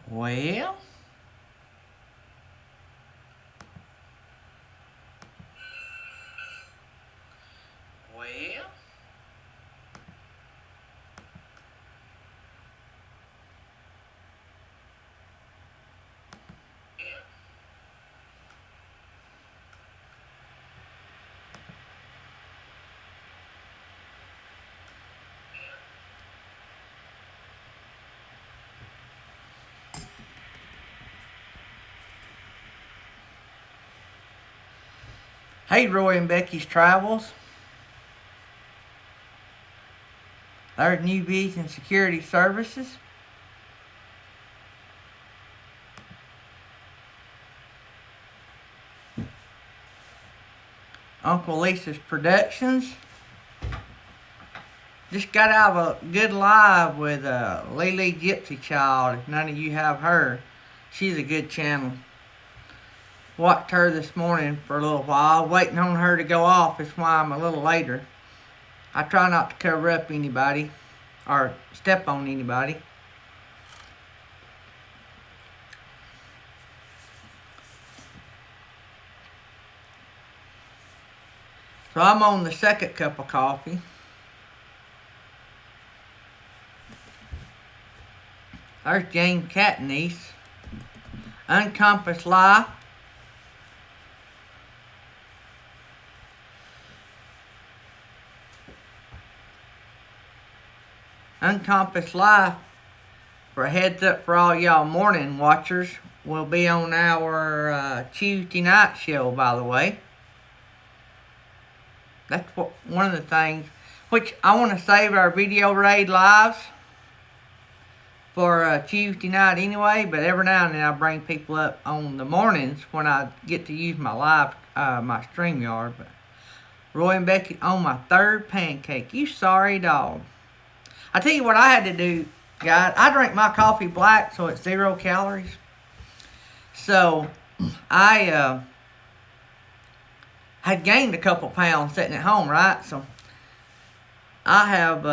Well, well. Hey, Roy and Becky's Travels. There's newbies and security services. Uncle Lisa's Productions. Just got out of a good live with Lily Gypsy Child. If none of you have her, she's a good channel. Watched her this morning for a little while, waiting on her to go off. That's why I'm a little later. I try not to cover up anybody or step on anybody. So I'm on the second cup of coffee. There's Jane Catniece. Uncompassed Life. Uncompassed Life, for a heads up for all y'all morning watchers, will be on our Tuesday night show, by the way. That's one of the things, which I want to save our video raid lives for Tuesday night anyway, but every now and then I bring people up on the mornings when I get to use my live, my StreamYard. But Roy and Becky on my third pancake. You sorry dog. I tell you what I had to do, guys. I drink my coffee black, so it's 0 calories. So I had gained a couple pounds sitting at home, right? So I have,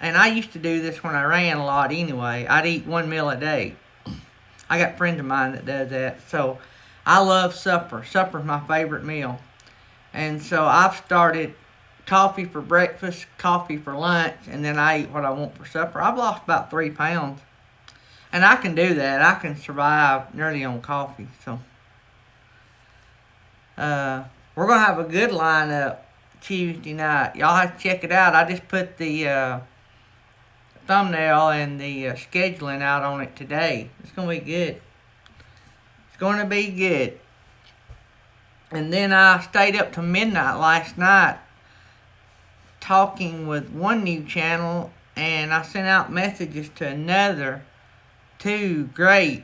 and I used to do this when I ran a lot anyway. I'd eat 1 meal a day. I got friends of mine that does that. So I love supper. Supper's my favorite meal. And so I've started coffee for breakfast, coffee for lunch, and then I eat what I want for supper. I've lost about 3 pounds. And I can do that. I can survive nearly on coffee. So we're going to have a good lineup Tuesday night. Y'all have to check it out. I just put the thumbnail and the scheduling out on it today. It's going to be good. It's going to be good. And then I stayed up to midnight last night talking with one new channel, and I sent out messages to another 2 great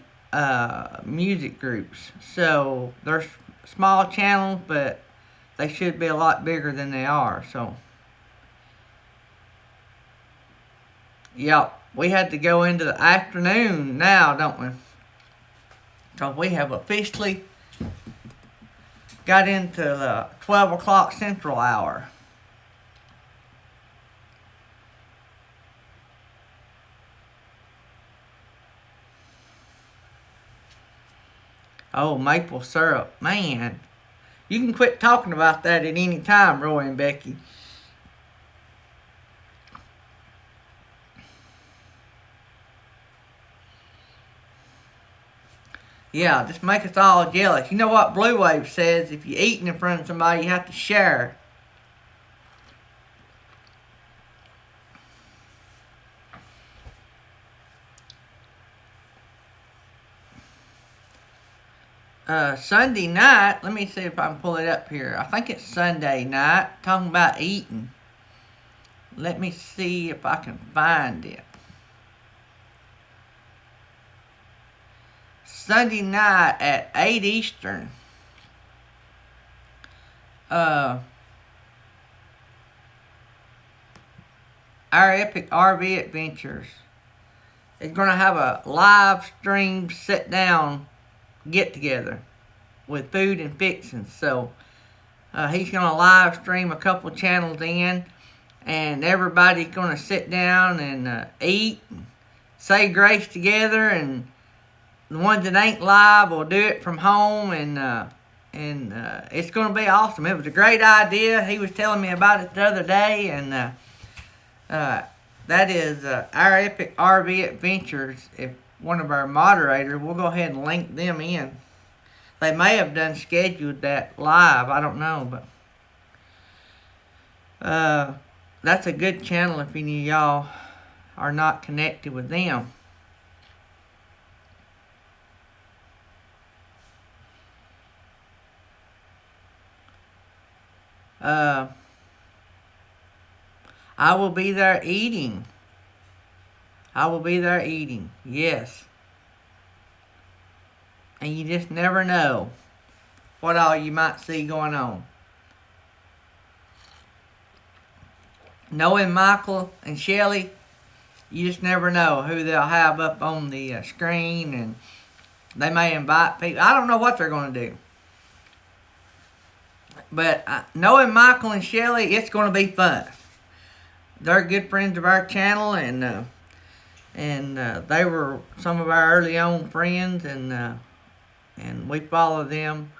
music groups. So they're small channels, but they should be a lot bigger than they are. So yep, we had to go into the afternoon now, don't we? So we have officially got into the 12 o'clock Central Hour. Oh, maple syrup. Man, you can quit talking about that at any time, Roy and Becky. Yeah, just make us all jealous. You know what Blue Wave says? If you're eating in front of somebody, you have to share. Sunday night, let me see if I can pull it up here. I think it's Sunday night, talking about eating. Let me see if I can find it. Sunday night at 8 Eastern. Our Epic RV Adventures is going to have a live stream sit down get together with food and fixings. So he's going to live stream a couple channels in, and everybody's going to sit down and eat, and say grace together, and the ones that ain't live will do it from home, and it's going to be awesome. It was a great idea. He was telling me about it the other day, and that is Our Epic RV Adventures. If one of our moderators, we'll go ahead and link them in. They may have done scheduled that live. I don't know, but that's a good channel if any of y'all are not connected with them. I will be there eating. I will be there eating. Yes. And you just never know what all you might see going on. Knowing Michael and Shelly, you just never know who they'll have up on the screen, and they may invite people. I don't know what they're going to do. But knowing Michael and Shelly, it's going to be fun. They're good friends of our channel, and they were some of our early on friends, and we follow them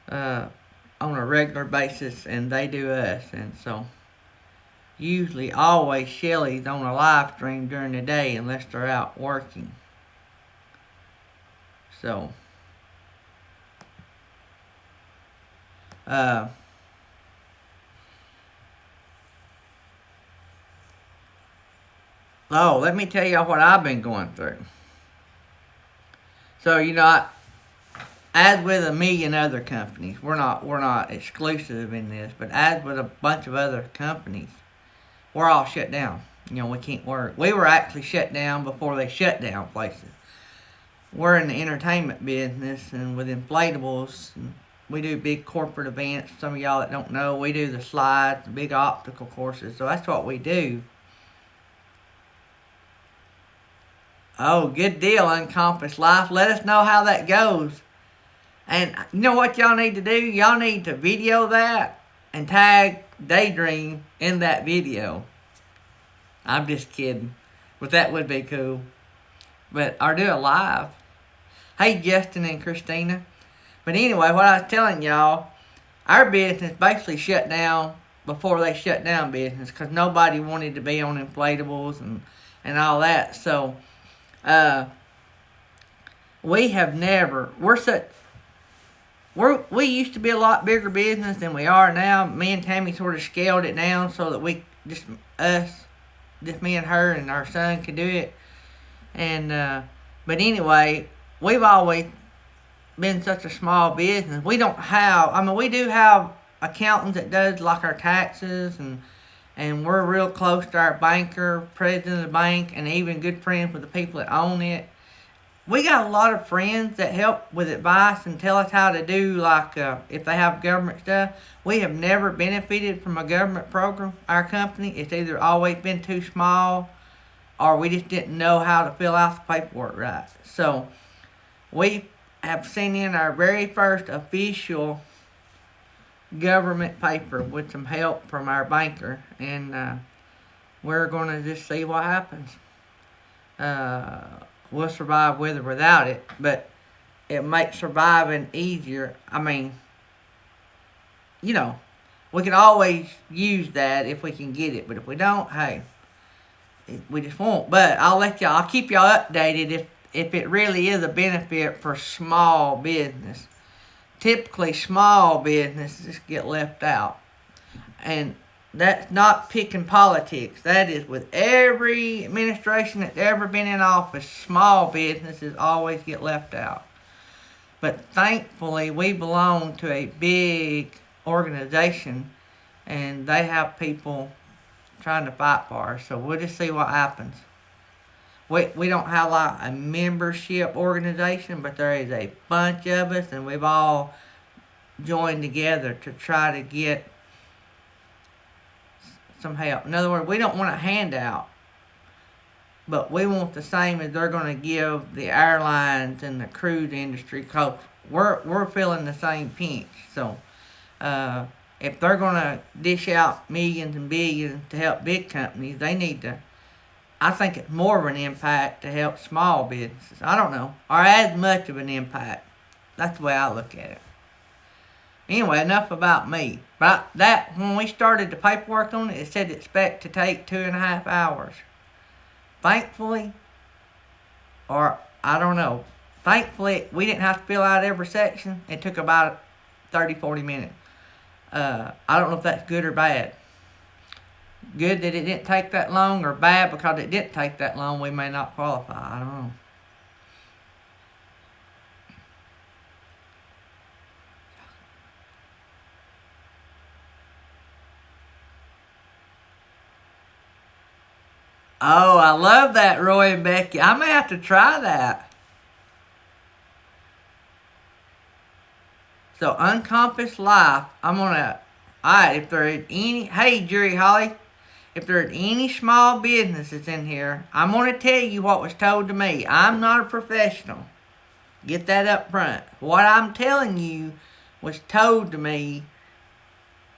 on a regular basis, and they do us. And so usually, always, Shelly's on a live stream during the day unless they're out working. So let me tell y'all what I've been going through. So, as with a million other companies, we're not exclusive in this, but as with a bunch of other companies, we're all shut down. We can't work. We were actually shut down before they shut down places. We're in the entertainment business, and with inflatables, and we do big corporate events. Some of y'all that don't know, we do the slides, the big obstacle courses, so that's what we do. Oh, good deal, Uncompassed Life. Let us know how that goes. And you know what y'all need to do? Y'all need to video that and tag Daydream in that video. I'm just kidding. But that would be cool. Or do it live. Hey, Justin and Christina. But anyway, what I was telling y'all, our business basically shut down before they shut down business, because nobody wanted to be on inflatables and all that. So, we have never, we used to be a lot bigger business than we are now. Me and Tammy sort of scaled it down so that me and her and our son could do it. And, but anyway, we've always been such a small business. We don't have, we do have accountants that does like our taxes, and we're real close to our banker, president of the bank, and even good friends with the people that own it. We got a lot of friends that help with advice and tell us how to do, like, if they have government stuff. We have never benefited from a government program, our company. It's either always been too small, or we just didn't know how to fill out the paperwork right. So, we have sent in our very first official government paper with some help from our banker, and we're going to just see what happens. We'll survive with or without it, but it makes surviving easier. We can always use that if we can get it, but if we don't, hey, we just won't. But I'll keep y'all updated if it really is a benefit for small business. Typically, small businesses get left out. And that's not picking politics. That is with every administration that's ever been in office, small businesses always get left out. But thankfully, we belong to a big organization, and they have people trying to fight for us. So we'll just see what happens. We don't have like a membership organization, but there is a bunch of us, and we've all joined together to try to get some help. In other words, we don't want a handout, but we want the same as they're going to give the airlines and the cruise industry, because we're feeling the same pinch. So if they're going to dish out millions and billions to help big companies, they need to. I think it's more of an impact to help small businesses. I don't know. Or as much of an impact. That's the way I look at it. Anyway, enough about me. But that, when we started the paperwork on it, it said expect to take 2.5 hours. Thankfully, or I don't know. Thankfully, we didn't have to fill out every section. It took about 30, 40 minutes. I don't know if that's good or bad. Good that it didn't take that long, or bad because it didn't take that long, we may not qualify. I don't know. Oh, I love that, Roy and Becky. I may have to try that. So, Uncompass Life, I'm going to, alright, if there is any, hey, Jerry Holly, if there are any small businesses in here, I'm going to tell you what was told to me. I'm not a professional. Get that up front. What I'm telling you was told to me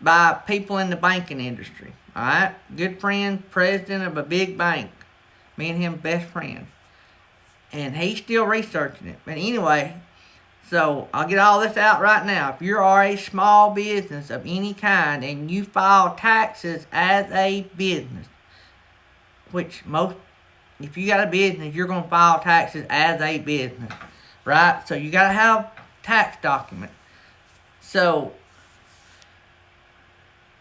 by people in the banking industry. Alright? Good friend, president of a big bank. Me and him best friends. And he's still researching it. But anyway, so I'll get all this out right now. If you are a small business of any kind and you file taxes as a business, which if you got a business, you're going to file taxes as a business, right? So you got to have tax documents. So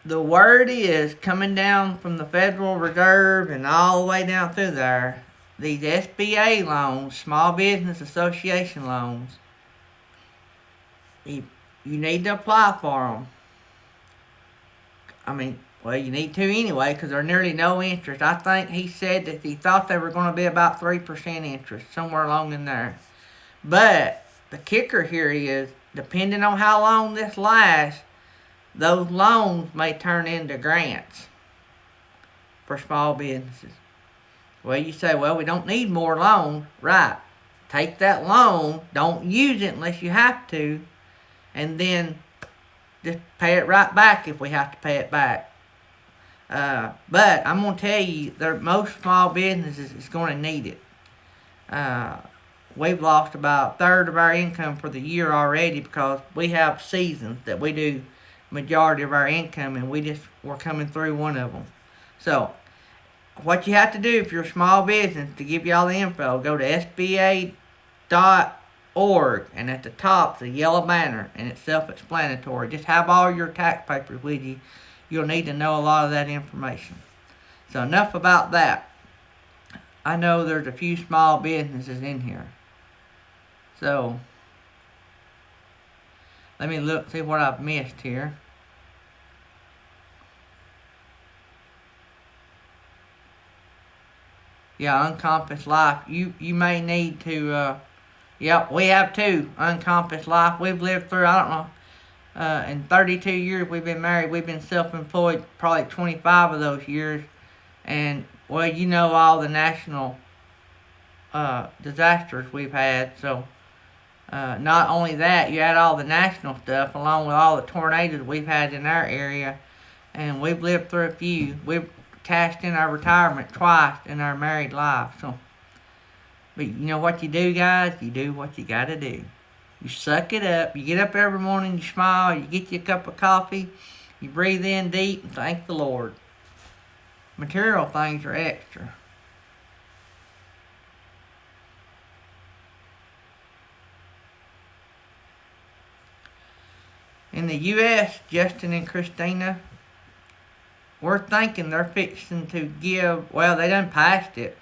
the word is coming down from the Federal Reserve and all the way down through there, these SBA loans, Small Business Association loans, you need to apply for them. I mean, well, you need to anyway because they're nearly no interest. I think he said that he thought they were going to be about 3% interest, somewhere along in there. But the kicker here is, depending on how long this lasts, those loans may turn into grants for small businesses. Well, you say, well, we don't need more loan. Right. Take that loan, don't use it unless you have to, and then just pay it right back if we have to pay it back. But I'm going to tell you, most small businesses is going to need it. We've lost about a third of our income for the year already because we have seasons that we do majority of our income, and we're coming through one of them. So what you have to do if you're a small business, to give you all the info, go to sba.org, and at the top the yellow banner, and it's self-explanatory. Just have all your tax papers with you. You'll need to know a lot of that information. So enough about that. I know there's a few small businesses in here. So let me look, see what I've missed here. Yeah, Uncompass Life. You may need to, yep, we have two, Uncompass Life. We've lived through, I don't know, in 32 years we've been married, we've been self-employed probably 25 of those years. And, well, you know all the national disasters we've had. So, not only that, you add all the national stuff along with all the tornadoes we've had in our area. And we've lived through a few. We've cashed in our retirement twice in our married life. So, but you know what you do, guys? You do what you gotta do. You suck it up. You get up every morning, you smile, you get you a cup of coffee, you breathe in deep and thank the Lord. Material things are extra. In the U.S., Justin and Christina, we're thinking they're fixing to give, well, they done passed it.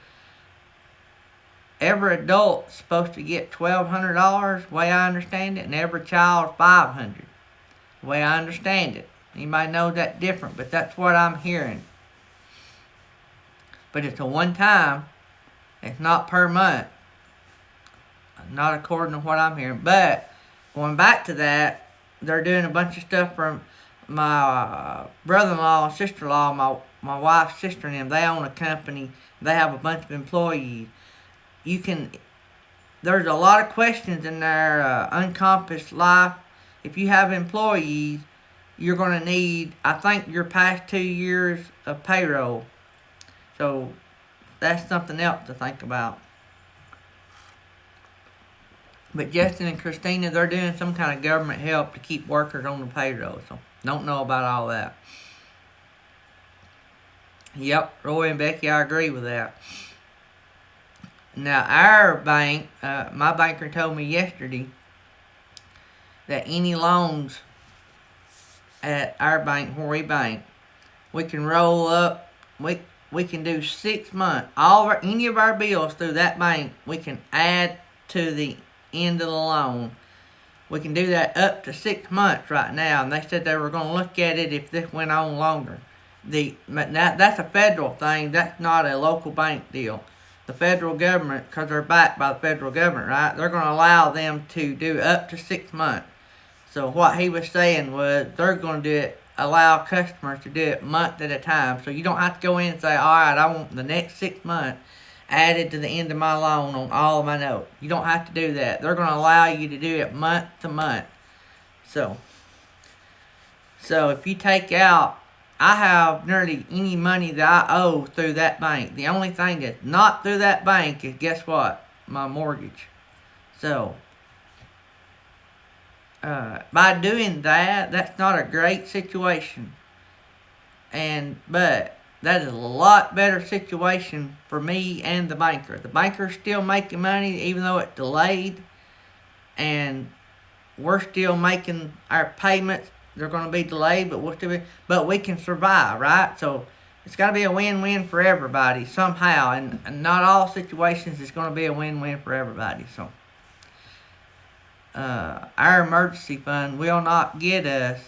Every adult's supposed to get $1,200, the way I understand it, and every child $500, the way I understand it. Anybody know that different, but that's what I'm hearing. But it's a one-time. It's not per month. Not according to what I'm hearing. But going back to that, they're doing a bunch of stuff from my brother-in-law and sister-in-law, my wife's sister and them. They own a company. They have a bunch of employees. There's a lot of questions in their Uncompass Life. If you have employees, you're going to need, I think, your past 2 years of payroll. So that's something else to think about. But Justin and Christina, they're doing some kind of government help to keep workers on the payroll. So don't know about all that. Yep, Roy and Becky, I agree with that. Now, our bank, my banker told me yesterday that any loans at our bank where we bank, we can roll up, we can do 6 months. Any of our bills through that bank, we can add to the end of the loan. We can do that up to 6 months right now, and they said they were going to look at it if this went on longer. That's a federal thing. That's not a local bank deal. The federal government, because they're backed by the federal government, right? They're going to allow them to do up to 6 months. So what he was saying was they're going to do it, allow customers to do it month at a time. So you don't have to go in and say, all right, I want the next 6 months added to the end of my loan on all of my notes. You don't have to do that. They're going to allow you to do it month to month. So if you take out, I have nearly any money that I owe through that bank. The only thing that's not through that bank is, guess what? My mortgage. So, by doing that, that's not a great situation. But that is a lot better situation for me and the banker. The banker's still making money even though it's delayed. And we're still making our payments. They're going to be delayed, but we can survive, right? So it's got to be a win-win for everybody somehow, and not all situations is going to be a win-win for everybody. So our emergency fund will not get us.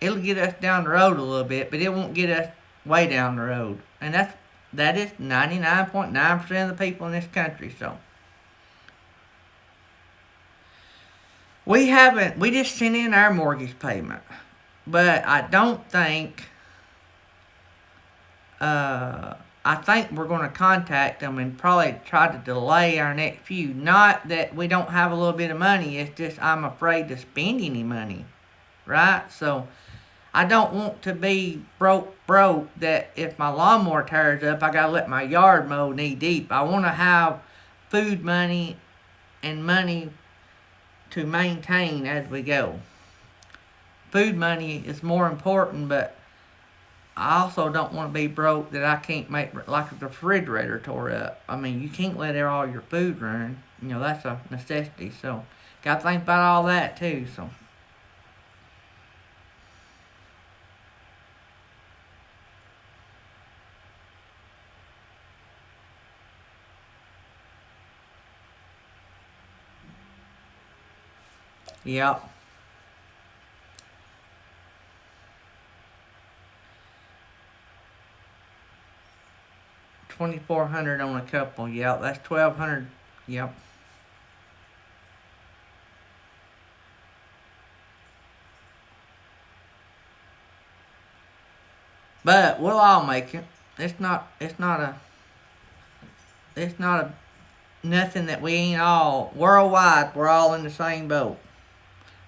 It'll get us down the road a little bit, but it won't get us way down the road, and that is 99.9% of the people in this country. So. We just sent in our mortgage payment. But I don't think, I think we're going to contact them and probably try to delay our next few. Not that we don't have a little bit of money, it's just I'm afraid to spend any money, right? So I don't want to be broke that if my lawnmower tears up, I got to let my yard mow knee deep. I want to have food money and money to maintain as we go. Food money is more important, but I also don't want to be broke that I can't make, like if the refrigerator tore up. I mean, you can't let all your food run. You know, that's a necessity. So, got to think about all that too. So, yep. $2,400 on a couple. Yep, that's $1,200. Yep. But we'll all make it. It's not nothing that we ain't all worldwide. We're all in the same boat.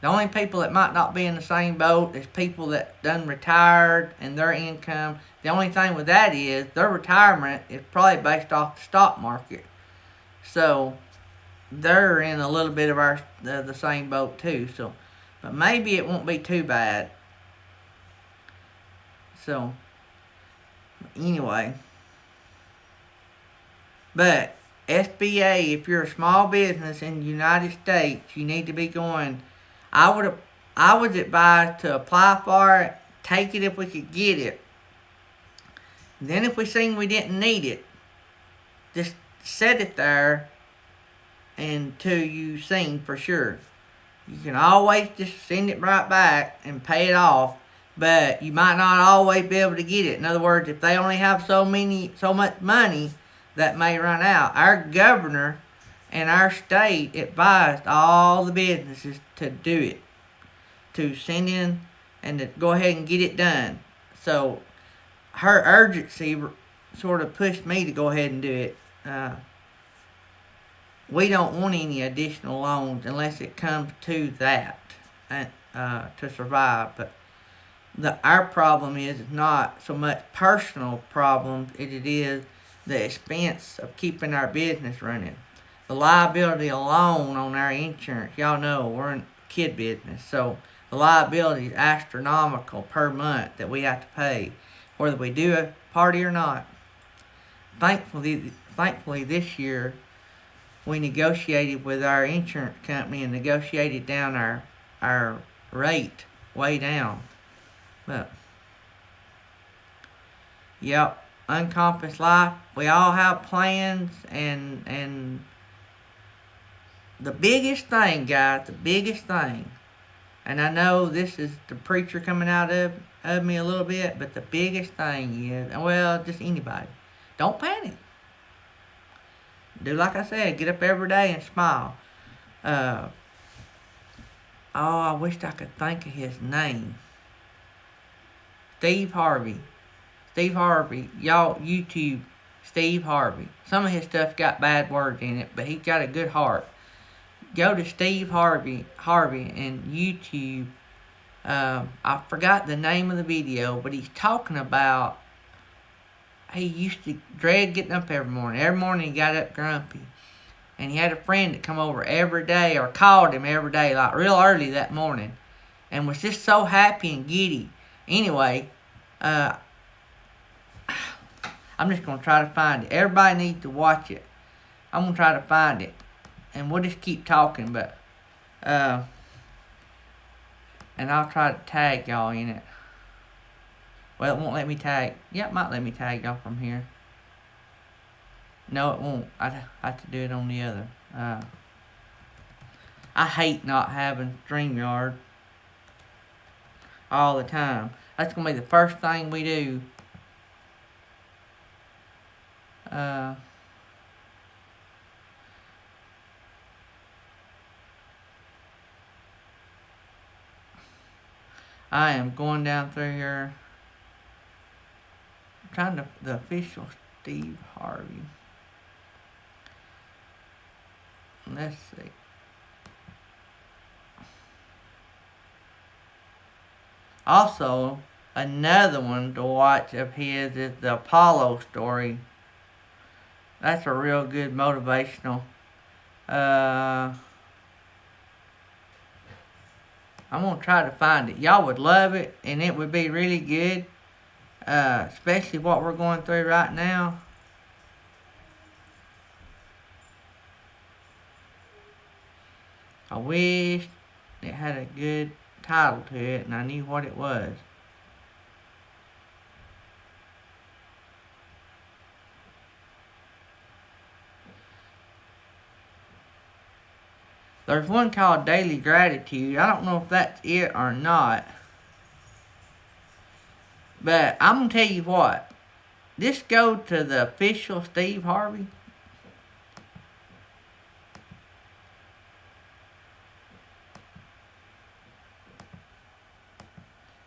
The only people that might not be in the same boat is people that done retired and their income. The only thing with that is their retirement is probably based off the stock market. So they're in a little bit of the same boat too. So, but maybe it won't be too bad. So anyway, but SBA, if you're a small business in the United States, you need to be going. I was advised to apply for it, take it if we could get it. Then if we seen we didn't need it, just set it there until you seen for sure. You can always just send it right back and pay it off, but you might not always be able to get it. In other words, if they only have so much money, that may run out. Our governor and our state advised all the businesses to do it, to send in and to go ahead and get it done. So her urgency sort of pushed me to go ahead and do it. We don't want any additional loans unless it comes to that to survive. But our problem is not so much personal problems as it is the expense of keeping our business running. The liability alone on our insurance, y'all know we're in kid business, so the liability is astronomical per month that we have to pay, whether we do a party or not. Thankfully this year we negotiated with our insurance company and negotiated down our rate way down. But yep, uncompassed life. We all have plans, and the biggest thing, guys, the biggest thing, and I know this is the preacher coming out of me a little bit, but the biggest thing is, well, just anybody, don't panic. Do like I said, get up every day and smile. Oh, I wished I could think of his name. Steve Harvey. Steve Harvey. Y'all, YouTube Steve Harvey. Some of his stuff got bad words in it, but he got a good heart. Go to Steve Harvey and YouTube. I forgot the name of the video, but he's talking about he used to dread getting up every morning. Every morning he got up grumpy. And he had a friend that come over every day, or called him every day, like real early that morning, and was just so happy and giddy. Anyway, I'm just going to try to find it. Everybody needs to watch it. I'm going to try to find it. And we'll just keep talking, but, and I'll try to tag y'all in it. Well, it won't let me tag. Yeah, it might let me tag y'all from here. No, it won't. I have to do it on the other. I hate not having StreamYard all the time. That's going to be the first thing we do. I am going down through here. I'm trying to, the official Steve Harvey. Let's see. Also, another one to watch of his is the Apollo story. That's a real good motivational. I'm going to try to find it. Y'all would love it, and it would be really good. Especially what we're going through right now. I wish it had a good title to it and I knew what it was. There's one called Daily Gratitude. I don't know if that's it or not. But I'm going to tell you what. Just go to the official Steve Harvey.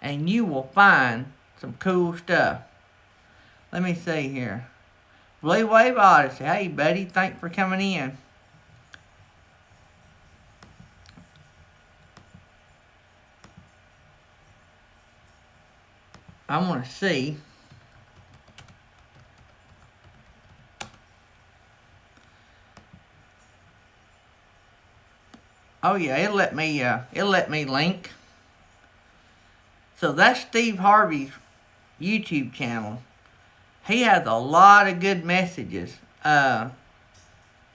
And you will find some cool stuff. Let me see here. Blue Wave Odyssey. Hey, buddy. Thanks for coming in. I want to see. Oh yeah, it'll let me link. So that's Steve Harvey's YouTube channel. He has a lot of good messages. A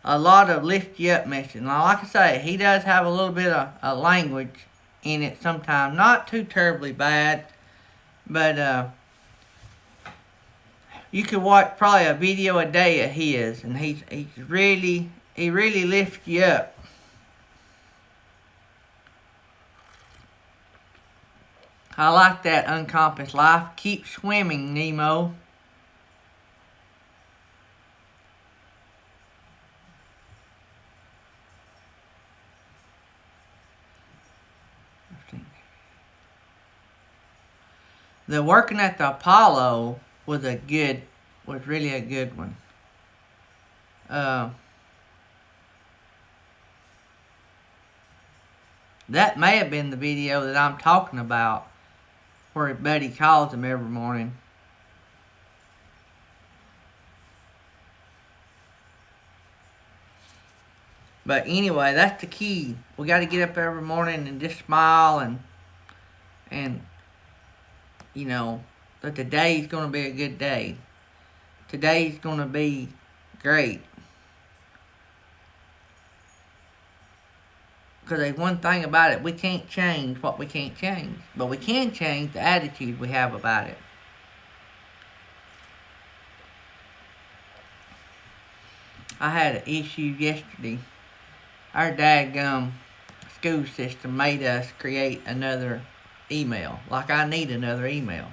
lot of lift you up messages. Now, like I say, he does have a little bit of language in it sometimes. Not too terribly bad. But you could watch probably a video a day of his, and he really lifts you up. I like that uncompassed life. Keep swimming, Nemo. The working at the Apollo was really a good one. That may have been the video that I'm talking about. where his buddy calls him every morning. But anyway, that's the key. We got to get up every morning and just smile and you know that today's going to be a good day. Today's going to be great. Because there's one thing about it, we can't change what we can't change. But we can change the attitude we have about it. I had an issue yesterday. Our daggum school system made us create another email. Like I need another email.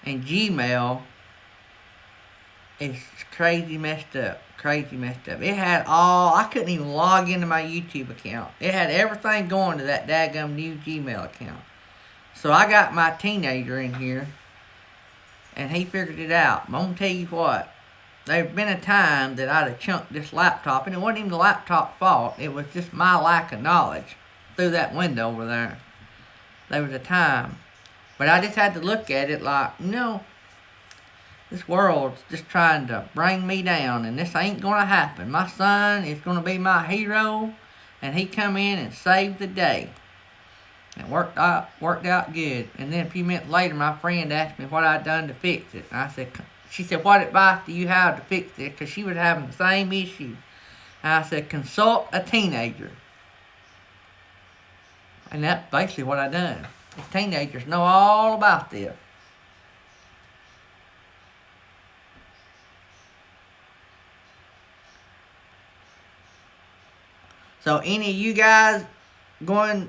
And Gmail is crazy messed up. It had I couldn't even log into my YouTube account. It had everything going to that daggum new Gmail account. So I got my teenager in here, and he figured it out. I'm going to tell you what. There's been a time that I'd have chunked this laptop, and it wasn't even the laptop's fault. It was just my lack of knowledge through that window over there. There was a time. But I just had to look at it like, this world's just trying to bring me down, and this ain't going to happen. My son is going to be my hero, and he come in and saved the day. It worked out good. And then a few minutes later, my friend asked me what I'd done to fix it. And she said, what advice do you have to fix it? Because she was having the same issue. And I said, consult a teenager. And that's basically what I done. The teenagers know all about this. So any of you guys going,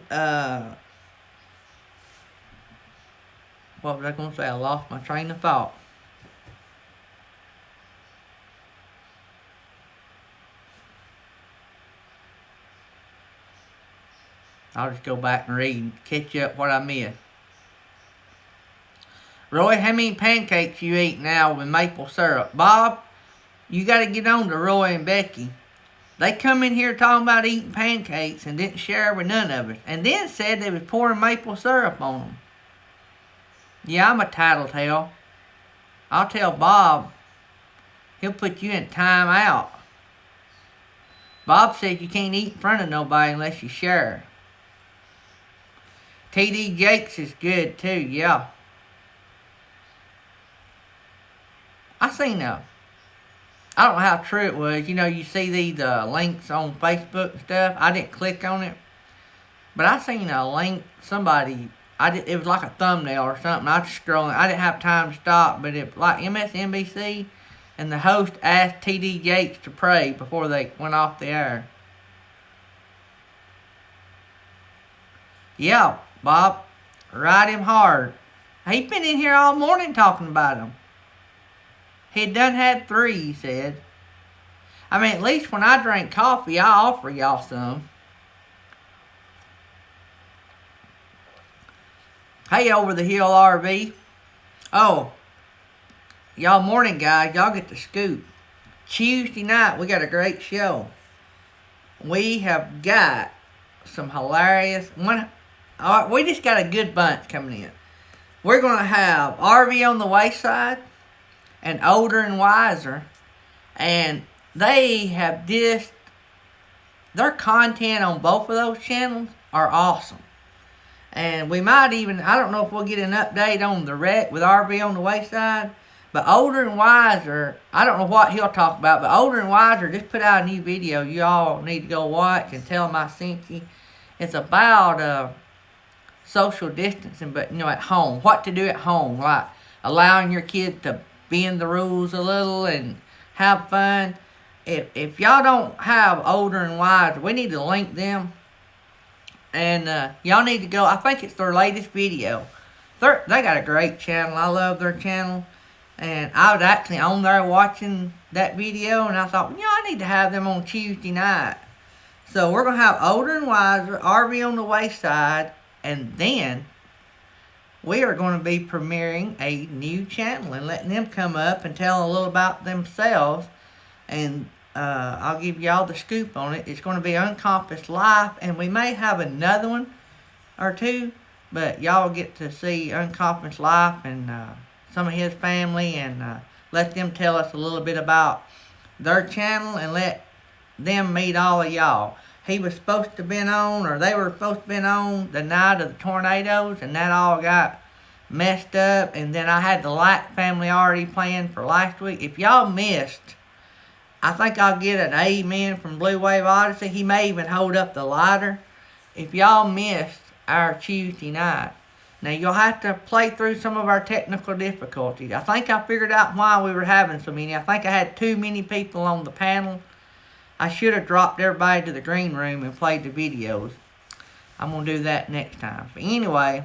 what was I going to say? I lost my train of thought. I'll just go back and read and catch up what I missed. Roy, how many pancakes you eat now with maple syrup? Bob, you got to get on to Roy and Becky. They come in here talking about eating pancakes and didn't share with none of us. And then said they was pouring maple syrup on them. Yeah, I'm a tattletale. I'll tell Bob. He'll put you in time out. Bob says you can't eat in front of nobody unless you share. T.D. Jakes is good too, yeah. I seen I don't know how true it was. You see these links on Facebook and stuff. I didn't click on it. But I seen a link, it was like a thumbnail or something. I was scrolling. I didn't have time to stop, but it like MSNBC, and the host asked T.D. Jakes to pray before they went off the air. Yeah, Bob, ride him hard. He's been in here all morning talking about him. He done had 3, he said. I mean, at least when I drink coffee, I offer y'all some. Hey, Over the Hill RV. Oh, y'all morning guys, y'all get the scoop. Tuesday night, we got a great show. We have got some hilarious... we just got a good bunch coming in. We're going to have RV on the Wayside and Older and Wiser. And they have their content on both of those channels are awesome. And we might even, I don't know if we'll get an update on the wreck with RV on the Wayside. But Older and Wiser, I don't know what he'll talk about, but Older and Wiser just put out a new video you all need to go watch and tell them I sent you. It's about social distancing, but at home. What to do at home, like allowing your kids to bend the rules a little and have fun. If y'all don't have Older and Wiser, we need to link them. And y'all need to go. I think it's their latest video. They got a great channel. I love their channel. And I was actually on there watching that video, and I thought, I need to have them on Tuesday night. So we're going to have Older and Wiser, RV on the Wayside, and then we are going to be premiering a new channel and letting them come up and tell a little about themselves. And I'll give y'all the scoop on it. It's going to be Uncompassed Life, and we may have another one or two. But y'all get to see Unconfident's life and some of his family, and let them tell us a little bit about their channel, and let them meet all of y'all. He was supposed to have been on, or they were supposed to have been on the night of the tornadoes, and that all got messed up. And then I had the Light family already planned for last week. If y'all missed, I think I'll get an amen from Blue Wave Odyssey. He may even hold up the lighter. If y'all missed our Tuesday night, now you'll have to play through some of our technical difficulties. I think I figured out why we were having so many. I think I had too many people on the panel. I should have dropped everybody to the green room and played the videos. I'm going to do that next time. But anyway,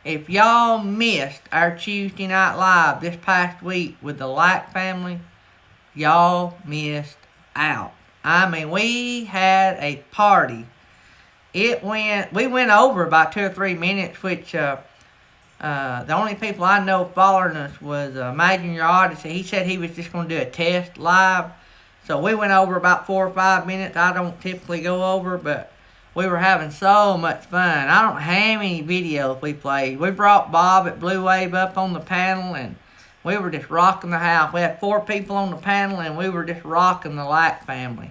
if y'all missed our Tuesday Night Live this past week with the Light family, y'all missed out. I mean, we had a party. We went over about 2 or 3 minutes, which the only people I know following us was Imagine Your Odyssey. He said he was just going to do a test live. So we went over about 4 or 5 minutes. I don't typically go over, but we were having so much fun. I don't know how many videos we played. We brought Bob at Blue Wave up on the panel, and we were just rocking the house. We had 4 people on the panel, and we were just rocking the Light family.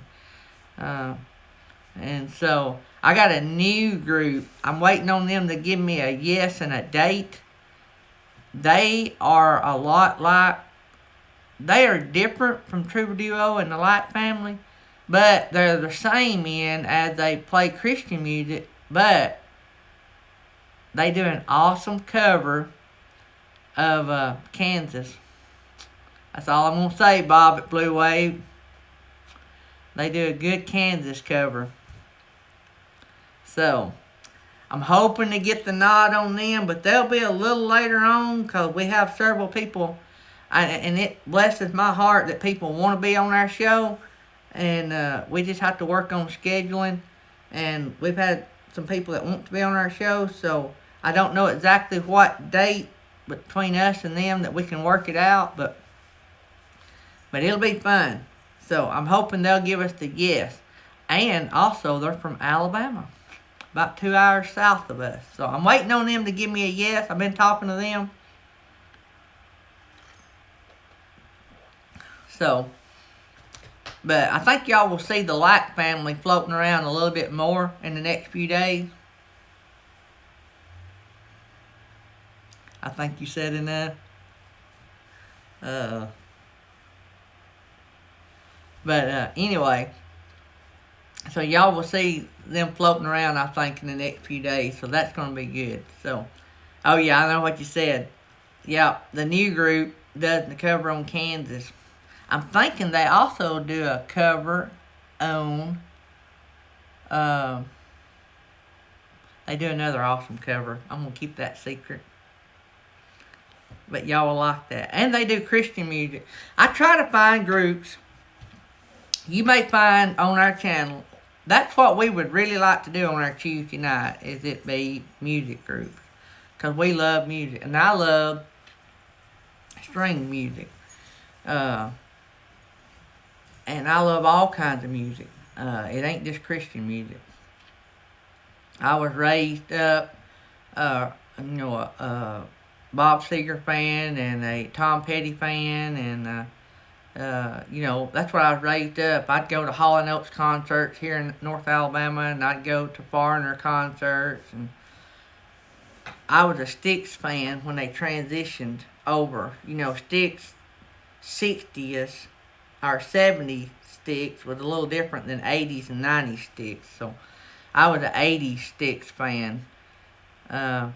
And so I got a new group. I'm waiting on them to give me a yes and a date. They are a lot like, they are different from True Duo and the Light family, but they're the same in as they play Christian music, but they do an awesome cover of Kansas. That's all I'm going to say, Bob at Blue Wave. They do a good Kansas cover. So, I'm hoping to get the nod on them, but they'll be a little later on because we have several people, and it blesses my heart that people want to be on our show, and we just have to work on scheduling, and we've had some people that want to be on our show, so I don't know exactly what date between us and them that we can work it out, but it'll be fun. So, I'm hoping they'll give us the yes. And also, they're from Alabama, about 2 hours south of us. So I'm waiting on them to give me a yes. I've been talking to them. So, but I think y'all will see the Light family floating around a little bit more in the next few days. I think you said enough. Anyway, so y'all will see them floating around, I think, in the next few days. So that's going to be good. So, oh yeah, I know what you said. Yeah, the new group does the cover on Kansas. I'm thinking they also do a cover on, they do another awesome cover. I'm going to keep that secret. But y'all will like that. And they do Christian music. I try to find groups you may find on our channel. That's what we would really like to do on our Tuesday night, is it be music groups. Because we love music. And I love string music. And I love all kinds of music. It ain't just Christian music. I was raised up, a Bob Seger fan and a Tom Petty fan, and that's what I was raised up. I'd go to Hall & Oates concerts here in North Alabama, and I'd go to Foreigner concerts, and I was a Styx fan when they transitioned over. Styx 60s or 70s Styx was a little different than 80s and 90s Styx, so I was an 80s Styx fan. And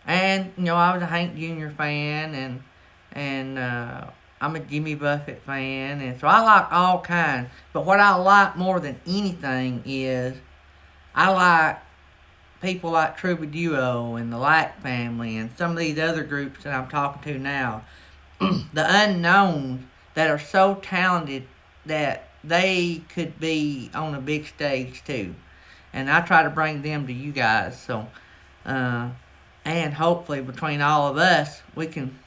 I was a Hank Jr. fan, and I'm a Jimmy Buffett fan, and so I like all kinds. But what I like more than anything is I like people like True Duo and the Light family and some of these other groups that I'm talking to now. The unknowns that are so talented that they could be on a big stage too. And I try to bring them to you guys. So, and hopefully between all of us, we can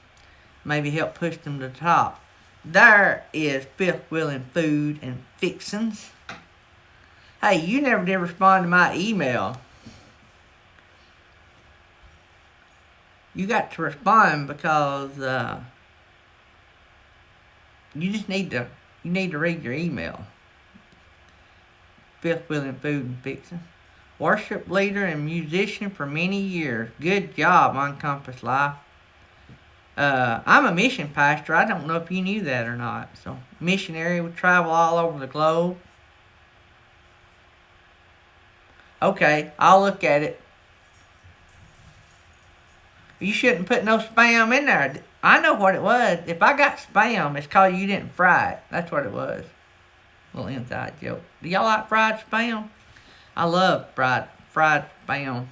maybe help push them to the top. There is Fifth Wheeling Food and Fixins. Hey, you never did respond to my email. You got to respond because you just need to read your email. Fifth wheel in food and fixing. Worship leader and musician for many years. Good job on Compass Life. I'm a mission pastor. I don't know if you knew that or not. So, missionary, we travel all over the globe. Okay, I'll look at it. You shouldn't put no spam in there. I know what it was. If I got spam, it's called you didn't fry it. That's what it was. Little inside joke. Do y'all like fried spam? I love fried spam.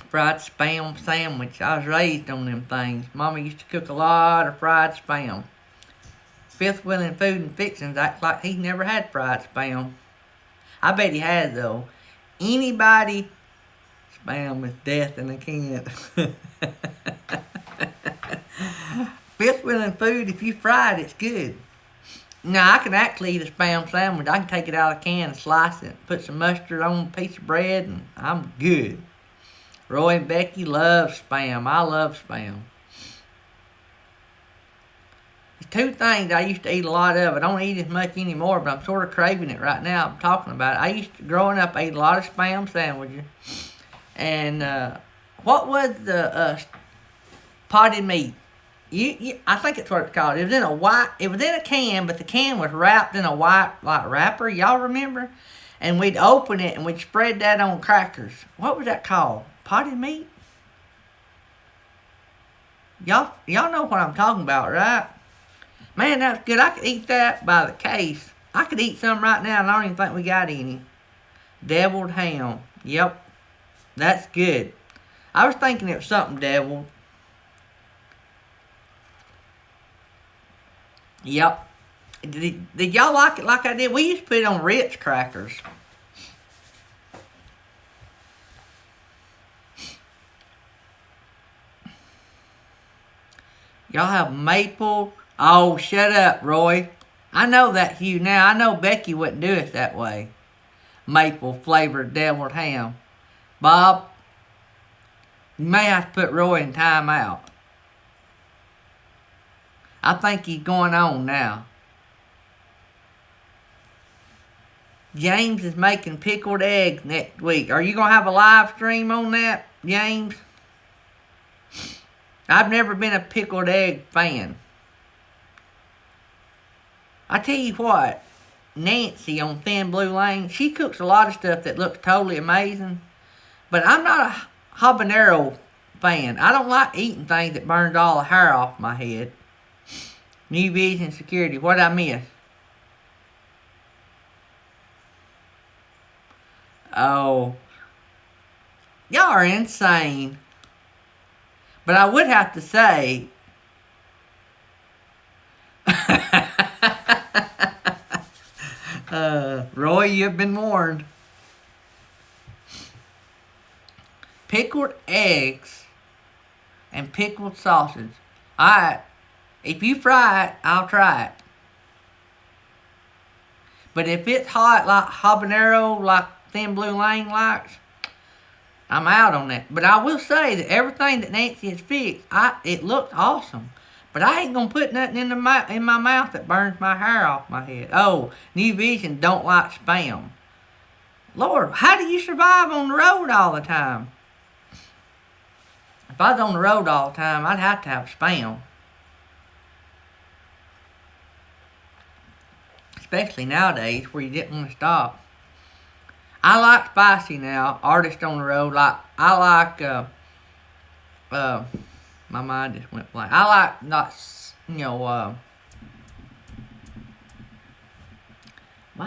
Fried spam sandwich. I was raised on them things. Mama used to cook a lot of fried spam. Fifth wheel in food and fixings acts like he never had fried spam. I bet he had though. Anybody, spam is death in a can. Fifth wheel in food, if you fry it, it's good. Now I can actually eat a spam sandwich. I can take it out of a can and slice it, put some mustard on a piece of bread, and I'm good. Roy and Becky love spam. I love spam. There's two things I used to eat a lot of. I don't eat as much anymore, but I'm sort of craving it right now. I'm talking about it. I used to, growing up, I ate a lot of spam sandwiches. And what was the potted meat? I think it's what it's called. It was in a can, but the can was wrapped in a white like wrapper. Y'all remember? And we'd open it and we'd spread that on crackers. What was that called? Potted meat? Y'all know what I'm talking about, right? Man, that's good. I could eat that by the case. I could eat some right now, and I don't even think we got any. Deviled ham. Yep. That's good. I was thinking it was something deviled. Yep. Did y'all like it like I did? We used to put it on Ritz crackers. Y'all have maple. Oh, shut up, Roy. I know that Hugh now. I know Becky wouldn't do it that way. Maple flavored deviled ham. Bob, you may have to put Roy in timeout. I think he's going on now. James is making pickled eggs next week. Are you going to have a live stream on that, James? I've never been a pickled egg fan. I tell you what, Nancy on Thin Blue Lane, she cooks a lot of stuff that looks totally amazing. But I'm not a habanero fan. I don't like eating things that burns all the hair off my head. New Vision Security, what'd I miss? Oh, y'all are insane. But I would have to say, Roy, you've been warned. Pickled eggs and pickled sausage. Alright, if you fry it, I'll try it. But if it's hot like habanero, like Thin Blue Lane likes, I'm out on that. But I will say that everything that Nancy has fixed, it looked awesome. But I ain't going to put nothing in my mouth that burns my hair off my head. Oh, New Vision don't like spam. Lord, how do you survive on the road all the time? If I was on the road all the time, I'd have to have spam. Especially nowadays where you didn't want to stop. I like spicy now. Artist on the road. I like my mind just went blank. I like my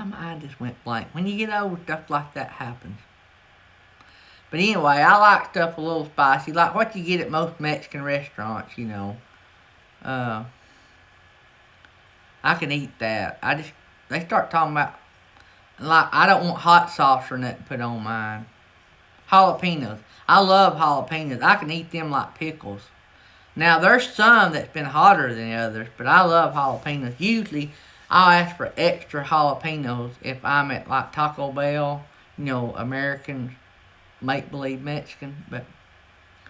mind just went blank. When you get old, stuff like that happens. But anyway, I like stuff a little spicy, like what you get at most Mexican restaurants, I can eat that. They start talking about, like, I don't want hot sauce or nothing put on mine. Jalapenos. I love jalapenos. I can eat them like pickles. Now, there's some that's been hotter than others, but I love jalapenos. Usually, I'll ask for extra jalapenos if I'm at, like, Taco Bell, American make-believe Mexican, but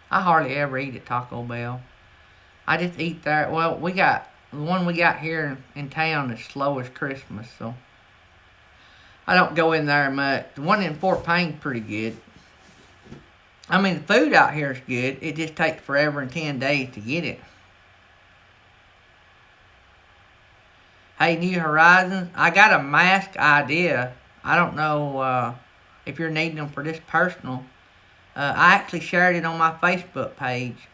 I hardly ever eat at Taco Bell. I just eat there. Well, the one we got here in town is slow as Christmas, so I don't go in there much. The one in Fort Payne's pretty good. I mean, the food out here is good. It just takes forever and 10 days to get it. Hey, New Horizons, I got a mask idea. I don't know if you're needing them for this personal. I actually shared it on my Facebook page.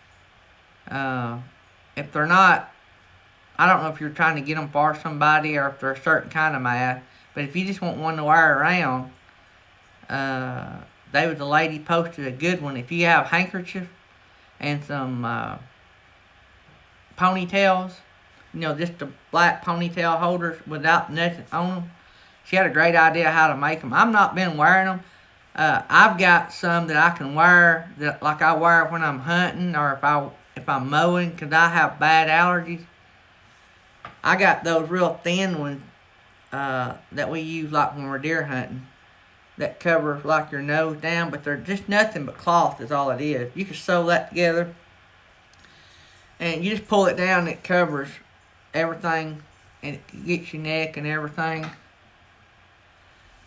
If they're not, I don't know if you're trying to get them for somebody or if they're a certain kind of mask. But if you just want one to wear around, there was a lady posted a good one. If you have handkerchief and some ponytails, just the black ponytail holders without nothing on them, she had a great idea how to make them. I've not been wearing them. I've got some that I can wear, that like I wear when I'm hunting or if I'm mowing, because I have bad allergies. I got those real thin ones that we use like when we're deer hunting, that cover like your nose down, but they're just nothing but cloth is all it is. You can sew that together, and you just pull it down and it covers everything, and it gets your neck and everything.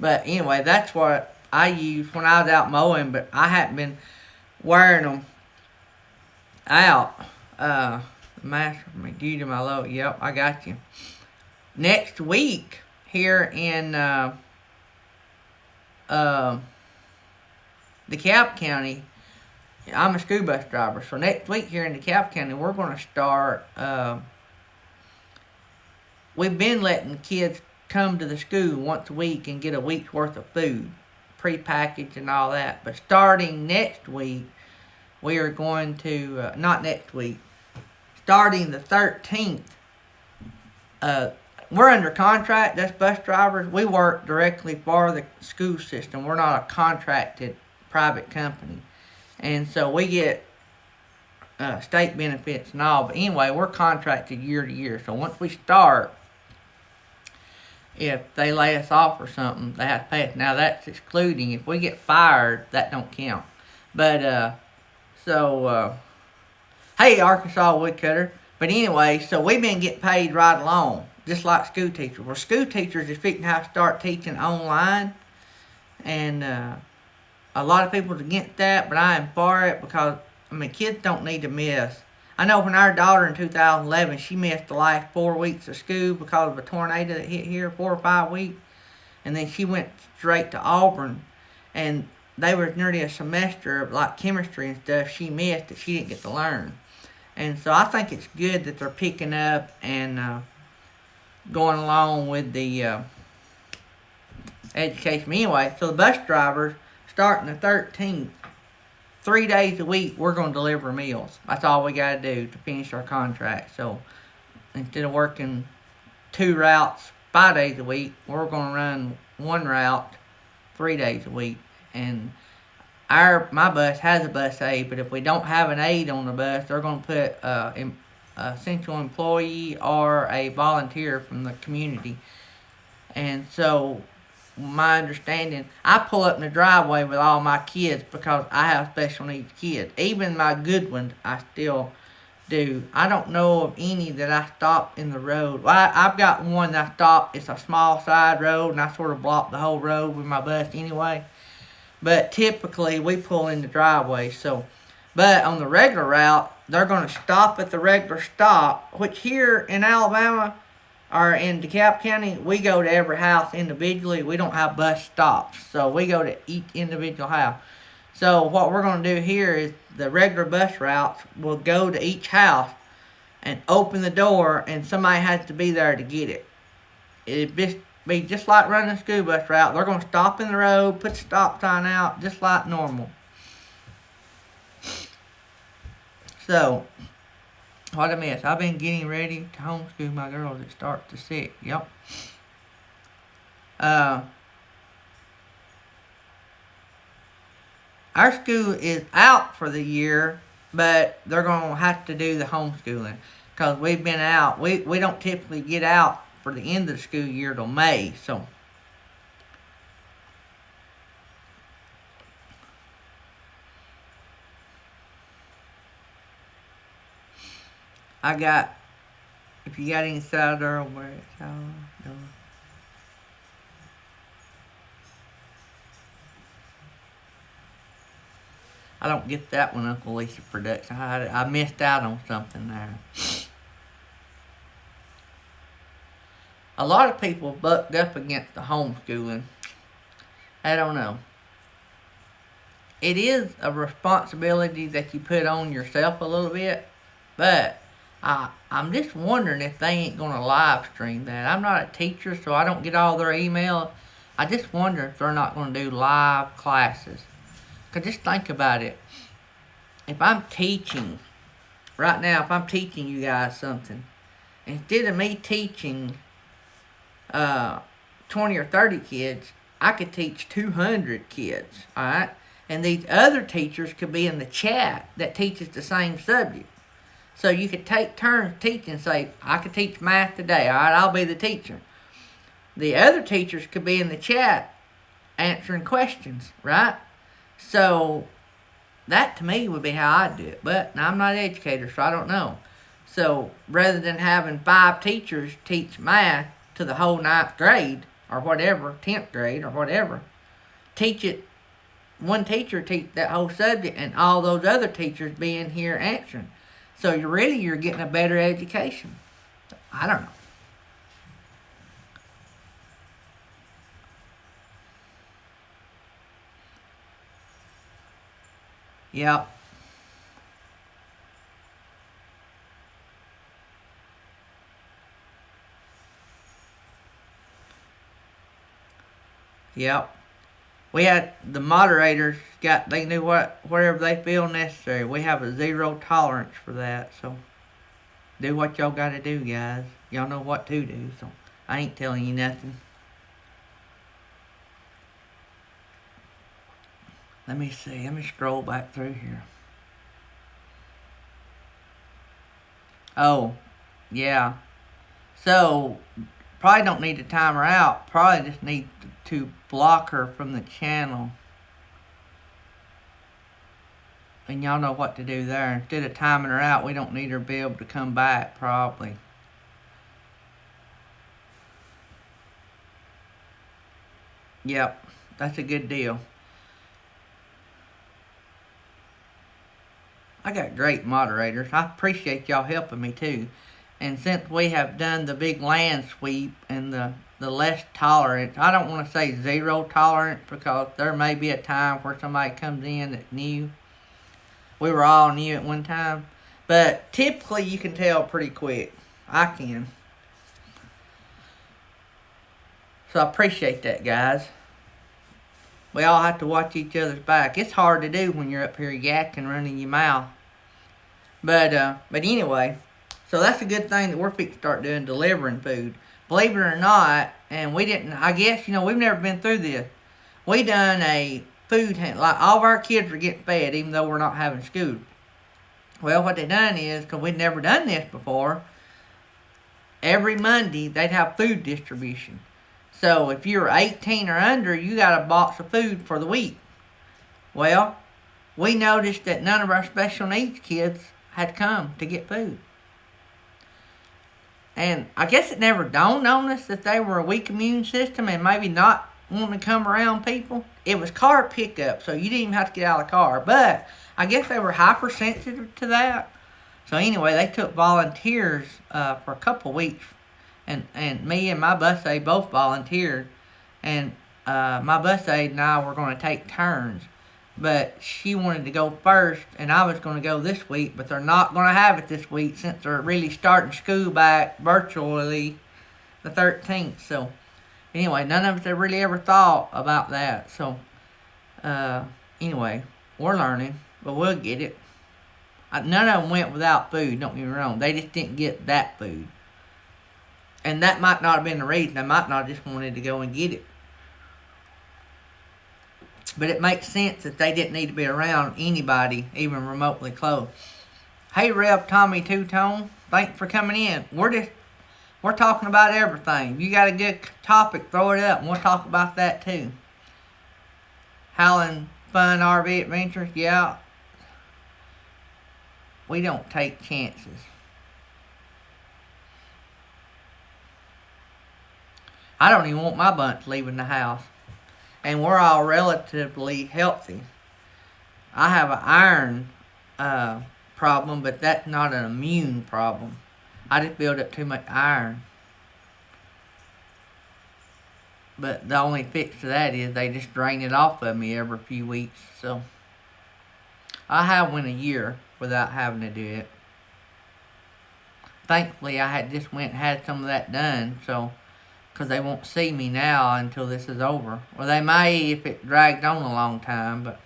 But anyway, that's what I used when I was out mowing, but I hadn't been wearing them out. Master McGee to my low. Yep, I got you. Next week here in DeKalb County, I'm a school bus driver. So next week here in DeKalb County, we're going to start. We've been letting kids come to the school once a week and get a week's worth of food, prepackaged and all that. But starting next week, we are going to, not next week, starting the 13th, we're under contract, us bus drivers. We work directly for the school system. We're not a contracted private company. And so we get state benefits and all. But anyway, we're contracted year to year. So once we start, if they lay us off or something, they have to pay us. Now that's excluding. If we get fired, that don't count. But, hey, Arkansas Woodcutter. But anyway, so we've been getting paid right along, just like school teachers. Well, school teachers is fixing to have to start teaching online. And a lot of people are against that, but I am for it because, kids don't need to miss. I know when our daughter in 2011, she missed the last 4 weeks of school because of a tornado that hit here, 4 or 5 weeks. And then she went straight to Auburn. And they was nearly a semester of like chemistry and stuff she missed that she didn't get to learn. And so I think it's good that they're picking up and going along with the education. Anyway, so the bus drivers, starting the 13th, 3 days a week, we're going to deliver meals. That's all we got to do to finish our contract. So instead of working 2 routes 5 days a week, we're going to run 1 route 3 days a week. And my bus has a bus aide, but if we don't have an aide on the bus, they're going to put an essential employee or a volunteer from the community. And so my understanding, I pull up in the driveway with all my kids because I have special needs kids. Even my good ones, I still do. I don't know of any that I stop in the road. Well, I've got one that I stop. It's a small side road, and I sort of block the whole road with my bus anyway. But typically, we pull in the driveway. But on the regular route, they're going to stop at the regular stop, which here in Alabama, or in DeKalb County, we go to every house individually. We don't have bus stops. So we go to each individual house. So what we're going to do here is the regular bus routes will go to each house and open the door, and somebody has to be there to get it. It'd be just like running a school bus route. They're going to stop in the road, put the stop sign out, just like normal. So what I miss? I've been getting ready to homeschool my girls that start to 6. Yep. Our school is out for the year, but they're going to have to do the homeschooling because we've been out. We don't typically get out for the end of the school year till May. So I got, if you got any sourdough, where it's sourdough. I don't get that one, Uncle Lisa Production. I missed out on something there. A lot of people bucked up against the homeschooling. I don't know. It is a responsibility that you put on yourself a little bit, but I'm just wondering if they ain't going to live stream that. I'm not a teacher, so I don't get all their email. I just wonder if they're not going to do live classes. Because just think about it. If I'm teaching, right now, if I'm teaching you guys something, instead of me teaching 20 or 30 kids, I could teach 200 kids, alright? And these other teachers could be in the chat that teaches the same subject. So you could take turns teaching, say, I could teach math today, alright, I'll be the teacher. The other teachers could be in the chat answering questions, right? So that to me would be how I'd do it. But now, I'm not an educator, so I don't know. So rather than having 5 teachers teach math to the whole 9th grade, or whatever, 10th grade, or whatever, teach it, one teacher teach that whole subject, and all those other teachers be in here answering. So you're getting a better education. I don't know. Yep. Yep. We had the moderators they knew whatever they feel necessary. We have a zero tolerance for that. So do what y'all got to do, guys. Y'all know what to do. So I ain't telling you nothing. Let me see. Let me scroll back through here. Oh, yeah. So probably don't need to time her out. Probably just need to block her from the channel. And y'all know what to do there. Instead of timing her out, we don't need her to be able to come back, probably. Yep, that's a good deal. I got great moderators. I appreciate y'all helping me too. And since we have done the big land sweep and the less tolerance, I don't want to say zero tolerance, because there may be a time where somebody comes in that's new. We were all new at one time. But typically you can tell pretty quick. I can. So I appreciate that, guys. We all have to watch each other's back. It's hard to do when you're up here yakking, running your mouth. But anyway, so that's a good thing that we're fixing to start doing, delivering food. Believe it or not, and we didn't, I guess, we've never been through this. We done a food hand, like all of our kids are getting fed even though we're not having school. Well, what they done is, because we'd never done this before, every Monday they'd have food distribution. So if you're 18 or under, you got a box of food for the week. Well, we noticed that none of our special needs kids had come to get food. And I guess it never dawned on us that they were a weak immune system and maybe not wanting to come around people. It was car pickup, so you didn't even have to get out of the car. But I guess they were hypersensitive to that. So anyway, they took volunteers for a couple weeks. And me and my bus aide both volunteered. And my bus aide and I were going to take turns. But she wanted to go first, and I was going to go this week. But they're not going to have it this week since they're really starting school back virtually the 13th. So anyway, none of us had really ever thought about that. So anyway, we're learning, but we'll get it. None of them went without food, don't get me wrong. They just didn't get that food. And that might not have been the reason. They might not have just wanted to go and get it. But it makes sense that they didn't need to be around anybody, even remotely close. Hey, Rev Tommy Two-Tone, thanks for coming in. We're talking about everything. You got a good topic, throw it up, and we'll talk about that too. Howling Fun RV Adventures, yeah. We don't take chances. I don't even want my bunch leaving the house. And we're all relatively healthy. I have an iron problem, but that's not an immune problem. I just build up too much iron. But the only fix to that is they just drain it off of me every few weeks. So I have went a year without having to do it. Thankfully, I had just went and had some of that done, so because they won't see me now until this is over. Well, they may if it drags on a long time, but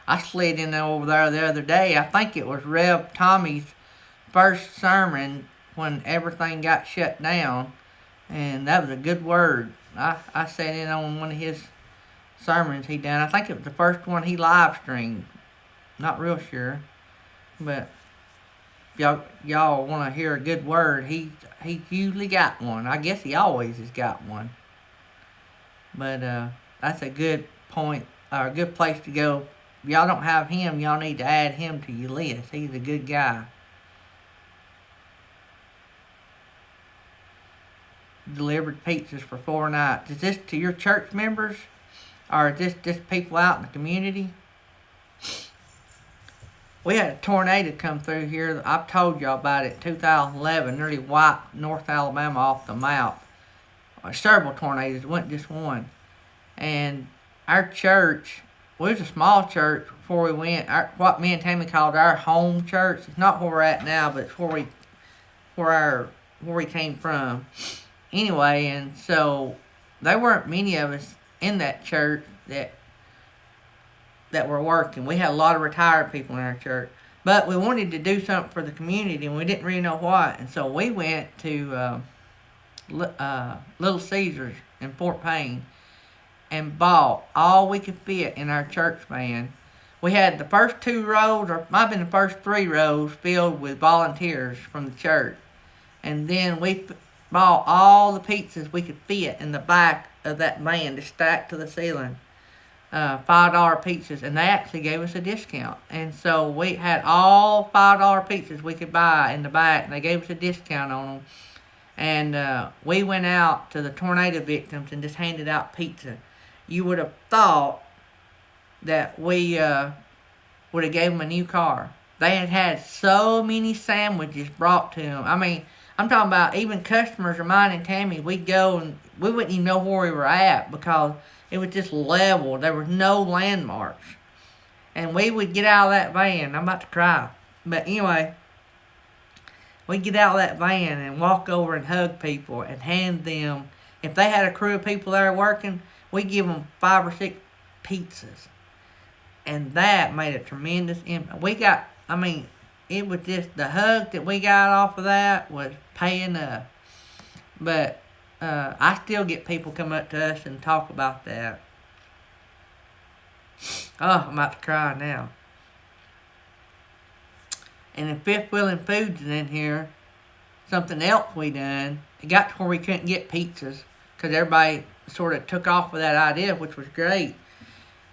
I slid in over there the other day. I think it was Rev Tommy's first sermon when everything got shut down, and that was a good word. I sat in on one of his sermons he done. I think it was the first one he live streamed. Not real sure, but y'all want to hear a good word, he usually got one. I guess he always has got one. But that's a good point, or a good place to go. If y'all don't have him, y'all need to add him to your list. He's a good guy. Delivered pizzas for 4 nights. Is this to your church members? Or is this just people out in the community? We had a tornado come through here. I've told y'all about it. 2011 nearly wiped North Alabama off the map. Several tornadoes. It wasn't just one. And our church, we was a small church before we went. What me and Tammy called our home church. It's not where we're at now, but it's where we came from. Anyway, and so there weren't many of us in that church that were working. We had a lot of retired people in our church. But we wanted to do something for the community, and we didn't really know what. And so we went to Little Caesars in Fort Payne and bought all we could fit in our church van. We had the first 2 rows, or might have been the first 3 rows, filled with volunteers from the church. And then we bought all the pizzas we could fit in the back of that van to stack to the ceiling. $5 pizzas, and they actually gave us a discount. And so we had all $5 pizzas we could buy in the back, and they gave us a discount on them. And we went out to the tornado victims and just handed out pizza. You would have thought that we would have gave them a new car. They had so many sandwiches brought to them. I mean, I'm talking about even customers of mine and Tammy, we'd go and we wouldn't even know where we were at because it was just level. There were no landmarks. And we would get out of that van. I'm about to cry. But anyway, we'd get out of that van and walk over and hug people and hand them, if they had a crew of people there working, we'd give them 5 or 6 pizzas. And that made a tremendous impact. It was just the hug that we got off of that was paying up. But I still get people come up to us and talk about that. Oh, I'm about to cry now. And if Fifth Wheeling Foods is in here, something else we done, it got to where we couldn't get pizzas because everybody sort of took off with that idea, which was great.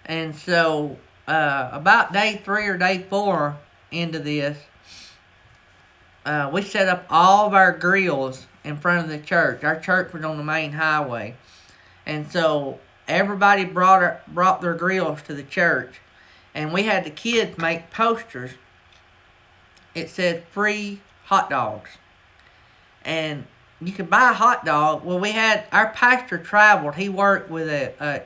And so about day 3 or day 4 into this, we set up all of our grills in front of the church. Our church was on the main highway. And so everybody brought their grills to the church. And we had the kids make posters. It said free hot dogs. And you could buy a hot dog. Well, our pastor traveled. He worked with a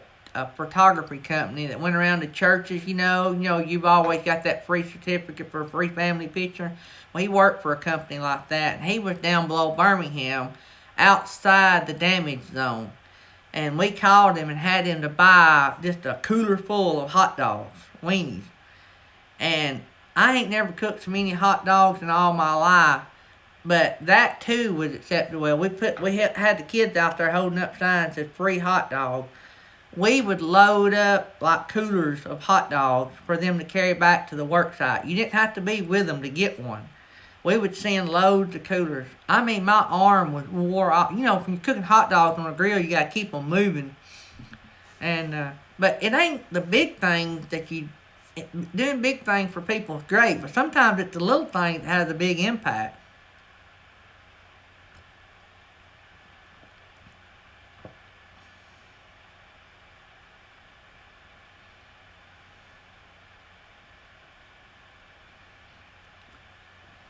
photography company that went around to churches, you know, you've always got that free certificate for a free family picture. Well, he worked for a company like that, and he was down below Birmingham, outside the damage zone. And we called him and had him to buy just a cooler full of hot dogs, weenies. And I ain't never cooked so many hot dogs in all my life. But that too was accepted well. We had the kids out there holding up signs that said free hot dog. We would load up like coolers of hot dogs for them to carry back to the work site. You didn't have to be with them to get one. We would send loads of coolers. I mean, my arm was wore off. You know, when you're cooking hot dogs on a grill, you got to keep them moving. And but it ain't the big things that you doing big things for people is great, but sometimes it's the little thing that has a big impact.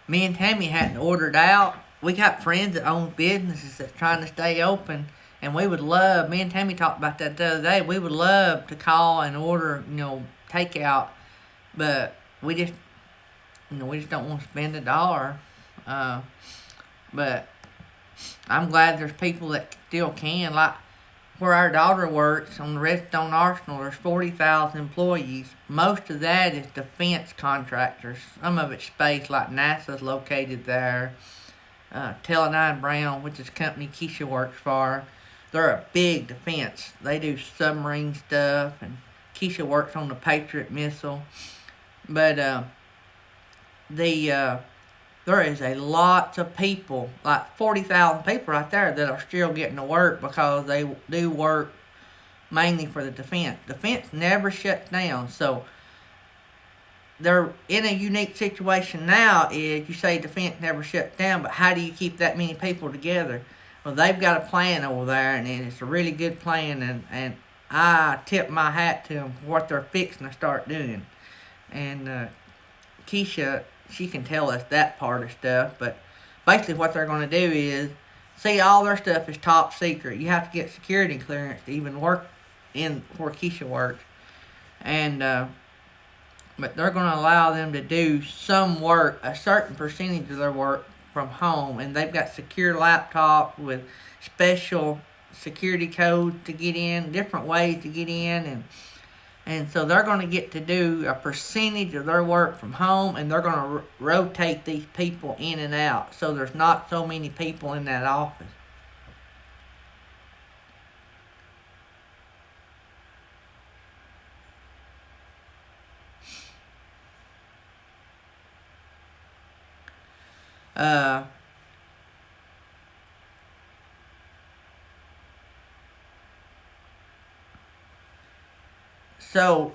Me and Tammy hadn't ordered out. We got friends that own businesses that's trying to stay open, and we would love. Me and Tammy talked about that the other day. We would love to call and order, takeout, but we just don't want to spend a dollar. Uh, but I'm glad there's people that still can. Like where our daughter works on the Redstone Arsenal, there's 40,000 employees. Most of that is defense contractors. Some of it's space, like NASA's located there. Teledyne Brown, which is a company Keisha works for, they're a big defense. They do submarine stuff, and Keisha works on the Patriot missile. But there is a lot of people, like 40,000 people right there, that are still getting to work because they do work mainly for the defense. Defense never shuts down, so they're in a unique situation now. Is you say defense never shuts down, but how do you keep that many people together? Well, they've got a plan over there, and it's a really good plan, and I tip my hat to them for what they're fixing to start doing. And Keisha, she can tell us that part of stuff, but basically what they're going to do is, see, all their stuff is top secret. You have to get security clearance to even work in where Keisha works. And but they're going to allow them to do some work, a certain percentage of their work from home, and they've got secure laptops with special security codes to get in, different ways to get in, and so they're going to get to do a percentage of their work from home, and they're going to rotate these people in and out, so there's not so many people in that office. So,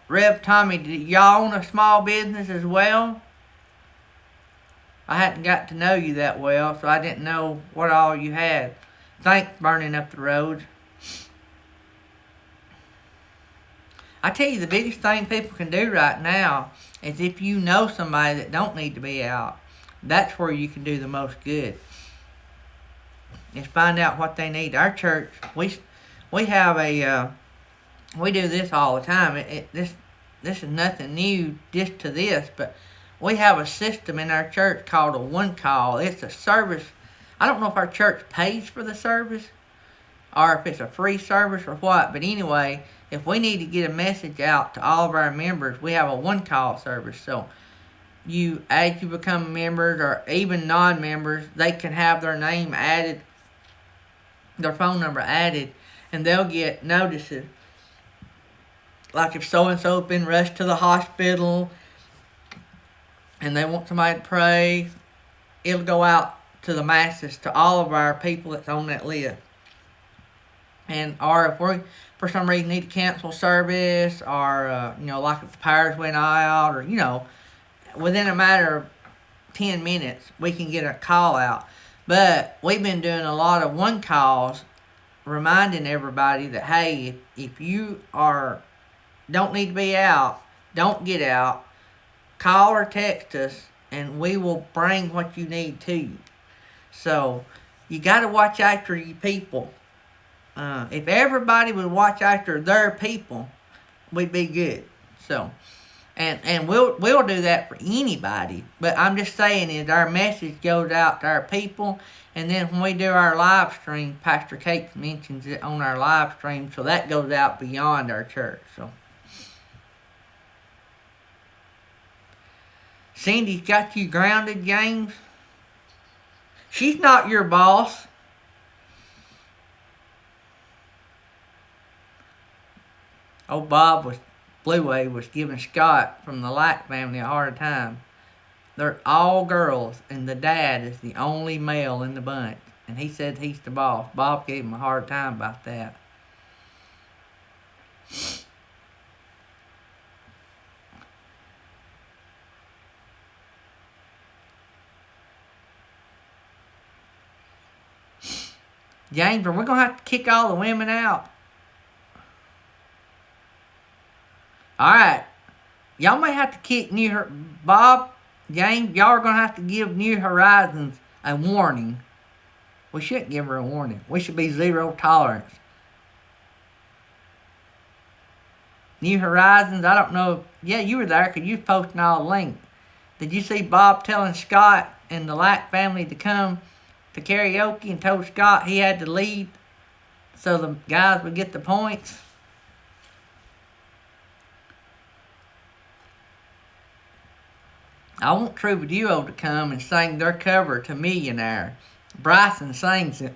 Rev Tommy, did y'all own a small business as well? I hadn't got to know you that well, so I didn't know what all you had. Thanks, burning up the roads. I tell you, the biggest thing people can do right now is if you know somebody that don't need to be out, that's where you can do the most good. Is find out what they need. Our church, we have a we do this all the time. This is nothing new just to this, but we have a system in our church called a one call. It's a service. I don't know if our church pays for the service or if it's a free service or what, but anyway, if we need to get a message out to all of our members, we have a one call service. So as you become members or even non-members, they can have their name added, their phone number added, and they'll get notices. Like if so-and-so has been rushed to the hospital and they want somebody to pray, it'll go out to the masses, to all of our people that's on that list. Or if we, for some reason, need to cancel service, or, like if the powers went out, or, within a matter of 10 minutes, we can get a call out. But we've been doing a lot of one calls, reminding everybody that, hey, if you don't need to be out, don't get out, call or text us, and we will bring what you need to you. So, you got to watch after your people. If everybody would watch after their people, we'd be good. So, and we'll do that for anybody. But I'm just saying is our message goes out to our people, and then when we do our live stream, Pastor Kate mentions it on our live stream, so that goes out beyond our church. So, Cindy's got you grounded, James. She's not your boss. Old Blue Wave was giving Scott from the Light family a hard time. They're all girls, and the dad is the only male in the bunch. And he said he's the boss. Bob gave him a hard time about that. James, are we going to have to kick all the women out? Alright. Y'all may have to kick Bob, James, y'all are going to have to give New Horizons a warning. We shouldn't give her a warning. We should be zero tolerance. New Horizons, I don't know. Yeah, you were there because you was posting all the links. Did you see Bob telling Scott and the Lack family to come to karaoke and told Scott he had to lead so the guys would get the points? I want Troubadour to come and sing their cover to Millionaire. Bryson sings it.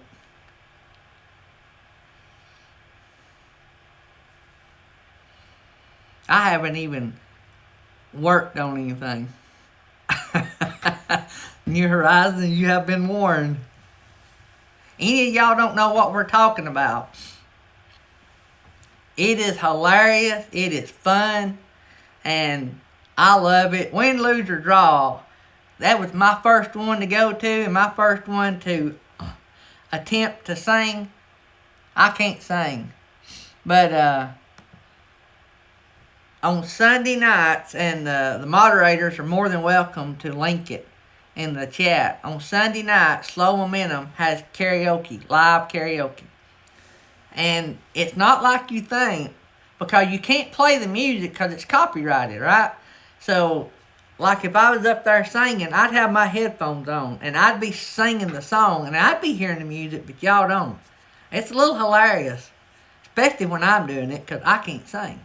I haven't even worked on anything. New Horizons, you have been warned. Any of y'all don't know what we're talking about. It is hilarious. It is fun. And I love it. Win, lose, or draw. That was my first one to go to and my first one to attempt to sing. I can't sing. But on Sunday nights, and the moderators are more than welcome to link it in the chat. On Sunday night, Slow Momentum has karaoke, live karaoke. And it's not like you think, because you can't play the music because it's copyrighted, right? So, like if I was up there singing, I'd have my headphones on, and I'd be singing the song, and I'd be hearing the music, but y'all don't. It's a little hilarious, especially when I'm doing it, because I can't sing.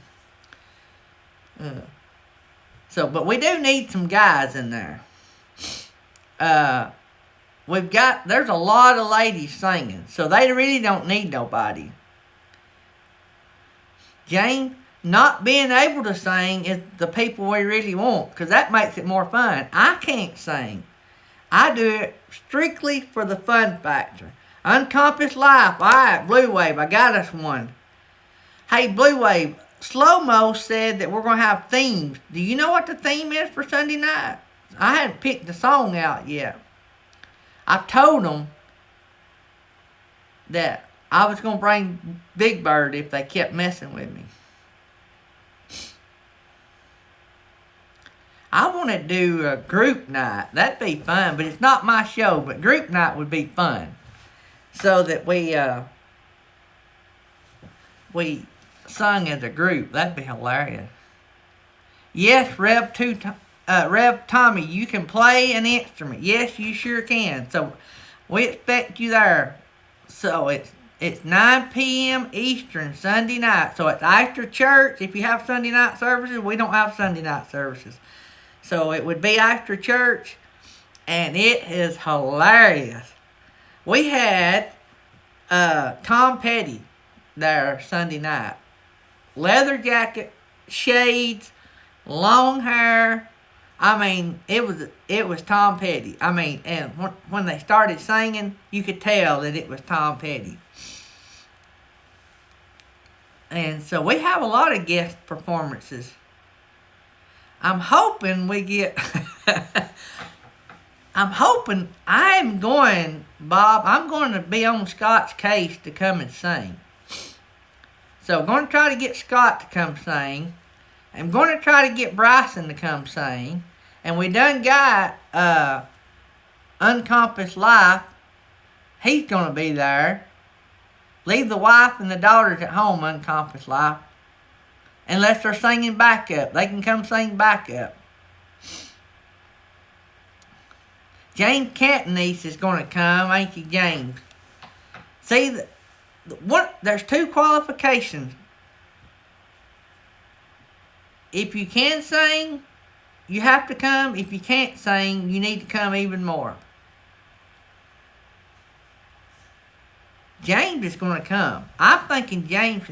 But we do need some guys in there. There's a lot of ladies singing, so they really don't need nobody. Jane, not being able to sing is the people we really want, because that makes it more fun. I can't sing. I do it strictly for the fun factor. Uncompassed Life. Alright, Blue Wave, I got us one. Hey, Blue Wave, Slow Mo said that we're going to have themes. Do you know what the theme is for Sunday night? I hadn't picked the song out yet. I told them that I was going to bring Big Bird if they kept messing with me. I want to do a group night. That'd be fun, but it's not my show, but group night would be fun. So that we sung as a group. That'd be hilarious. Yes, Rev Tommy, you can play an instrument. Yes, you sure can. So we expect you there. So it's 9 p.m. Eastern Sunday night. So it's after church. If you have Sunday night services, we don't have Sunday night services. So it would be after church, and it is hilarious. We had Tom Petty there Sunday night. Leather jacket, shades, long hair. I mean, it was Tom Petty. I mean, and when they started singing, you could tell that it was Tom Petty. And so we have a lot of guest performances. I'm hoping we get... I'm going to be on Scott's case to come and sing. So I'm going to try to get Scott to come sing. I'm going to try to get Bryson to come sing. And we done got Uncompassed Life. He's going to be there. Leave the wife and the daughters at home, Uncompassed Life. Unless they're singing backup. They can come sing backup. James Cantonice is going to come, ain't you, James? See, there's 2 qualifications. If you can sing, you have to come. If you can't sing, you need to come even more. James is going to come. I'm thinking James,